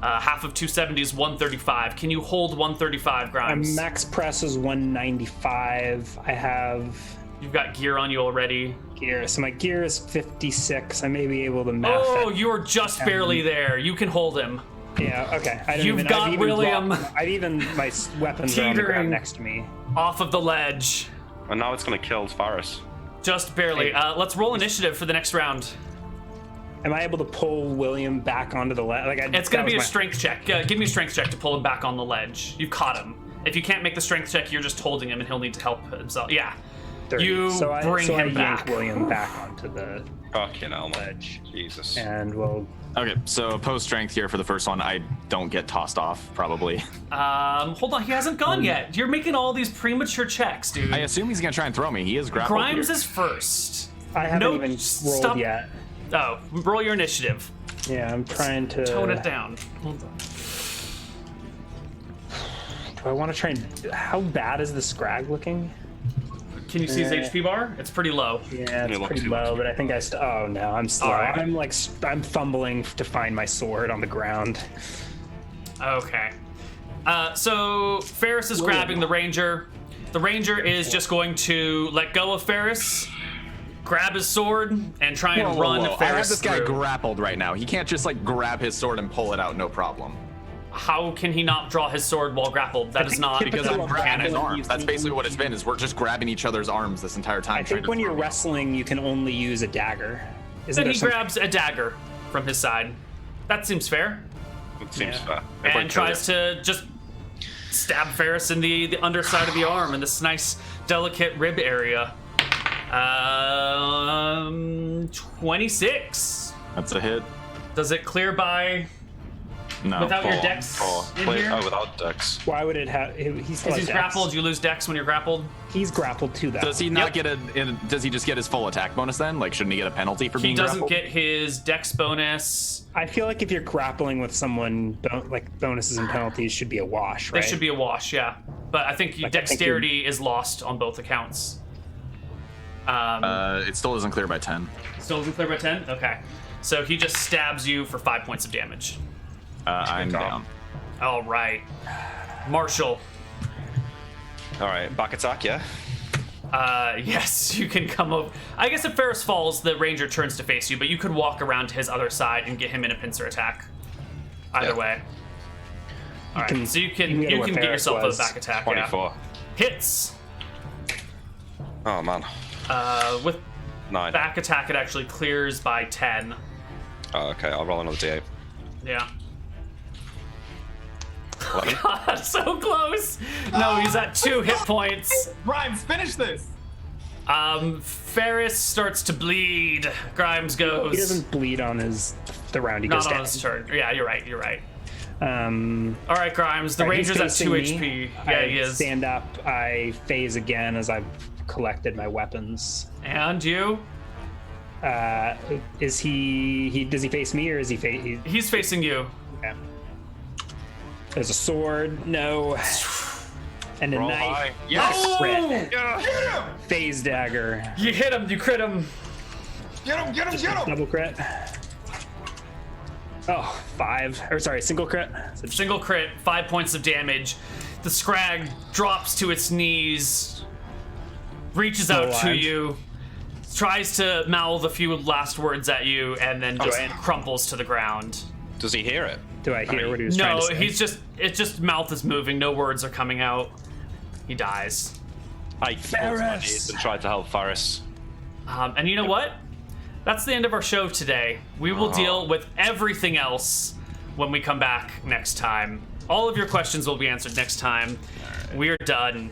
Half of 270 is 135. Can you hold 135, My Grimes? max press is 195. I have You've got gear on you already. gear. So my gear is 56. I may be able to math Oh, that. you are just barely there. You can hold him. Yeah, okay. I don't You've even, got I've even William. I've even, my weapons are on the Teetering. ground next to me. Off of the ledge. And now it's gonna kill Faris. Just barely. Let's roll initiative for the next round. Am I able to pull William back onto the ledge? It's going to be a strength check. Give me a strength check to pull him back on the ledge. You've caught him. If you can't make the strength check, you're just holding him and he'll need to help himself. Yeah. 30. You bring him yank back. William back onto the Fucking hell, man. ledge. Jesus. And we'll. Okay, so opposed strength here for the first one. I don't get tossed off, probably. Hold on. He hasn't gone yet. You're making all these premature checks, dude. I assume he's gonna try and throw me. He is grappled Grimes here. is first. I haven't No, even rolled stop. yet. Oh, roll your initiative. Yeah, I'm trying to. Tone it down. Hold on. Do I want to try and. How bad is the scrag looking? Can you see his HP bar? It's pretty low. Yeah, it's look pretty too low, much. but I think I. Oh no, I'm slow. All right. I'm fumbling to find my sword on the ground. Okay. So Ferris is grabbing the ranger. The ranger is just going to let go of Ferris, grab his sword, and try and run I have Ferris this guy through. grappled right now. He can't just like grab his sword and pull it out, no problem. How can he not draw his sword while grappled? That is not Because a I'm grabbing his mechanic. arms. That's basically what it's been. Is we're just grabbing each other's arms this entire time. I think when you're wrestling, you can only use a dagger. Isn't Then there he some- grabs a dagger from his side. That seems fair. It seems fair. And tries to just stab Ferris in the underside of the arm in this nice, delicate rib area. 26. That's a hit. Does it clear by No. without your Four. dex in Wait, here? oh, without dex. Why would it have? He's still Because he's has dex. grappled, you lose dex when you're grappled. He's grappled too, though. Does he not get does he just get his full attack bonus then? Like, shouldn't he get a penalty for He being doesn't grappled? get his dex bonus. I feel like if you're grappling with someone, like bonuses and penalties should be a wash, right? They should be a wash, yeah. But I think Like, dexterity is lost on both accounts. It still doesn't clear by 10. Still doesn't clear by 10? Okay. So he just stabs you for 5 points of damage. I'm down. All right. Marshall. All right, back attack, yeah. Yes, you can come over. I guess if Ferris falls, the ranger turns to face you, but you could walk around to his other side and get him in a pincer attack. Either Yeah. way. All right, can- so you can you can go to where get Ferris yourself was. a back attack. 24. Yeah. Hits. Oh man. With 9. back attack, it actually clears by 10. Oh, okay, I'll roll another d8. Yeah. 11. God, so close. No, he's at 2 hit points. Grimes, finish this. Ferris starts to bleed. Grimes goes. He doesn't bleed on the round he goes Not on down. his turn. Yeah, you're right. You're right. All All right, Grimes. The right, he's ranger's at 2 facing HP. me. Yeah, I he is. stand up. I phase again as I've collected my weapons. And you? Is he? Does he face me or is he He's facing you. Okay. There's a sword. No. And a Roll knife. high. Yes. Crit. Get him! Phase dagger. You hit him. You crit him. Get him! Get him! Get him! Double crit. Oh, 5. Or sorry, single crit. So Single crit. 5 points of damage. The scrag drops to its knees. Reaches out to alive. you. Tries to mouth a few last words at you, and then just right. crumples to the ground. Does he hear it? Do I hear what he was trying No, to say? it's just mouth is moving. No words are coming out. He dies. I fall to my Ferris. knees and tried to help Ferris. And you know what? That's the end of our show today. We will deal with everything else when we come back next time. All of your questions will be answered next time. We're done.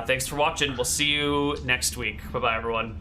Thanks for watching. We'll see you next week. Bye-bye, everyone.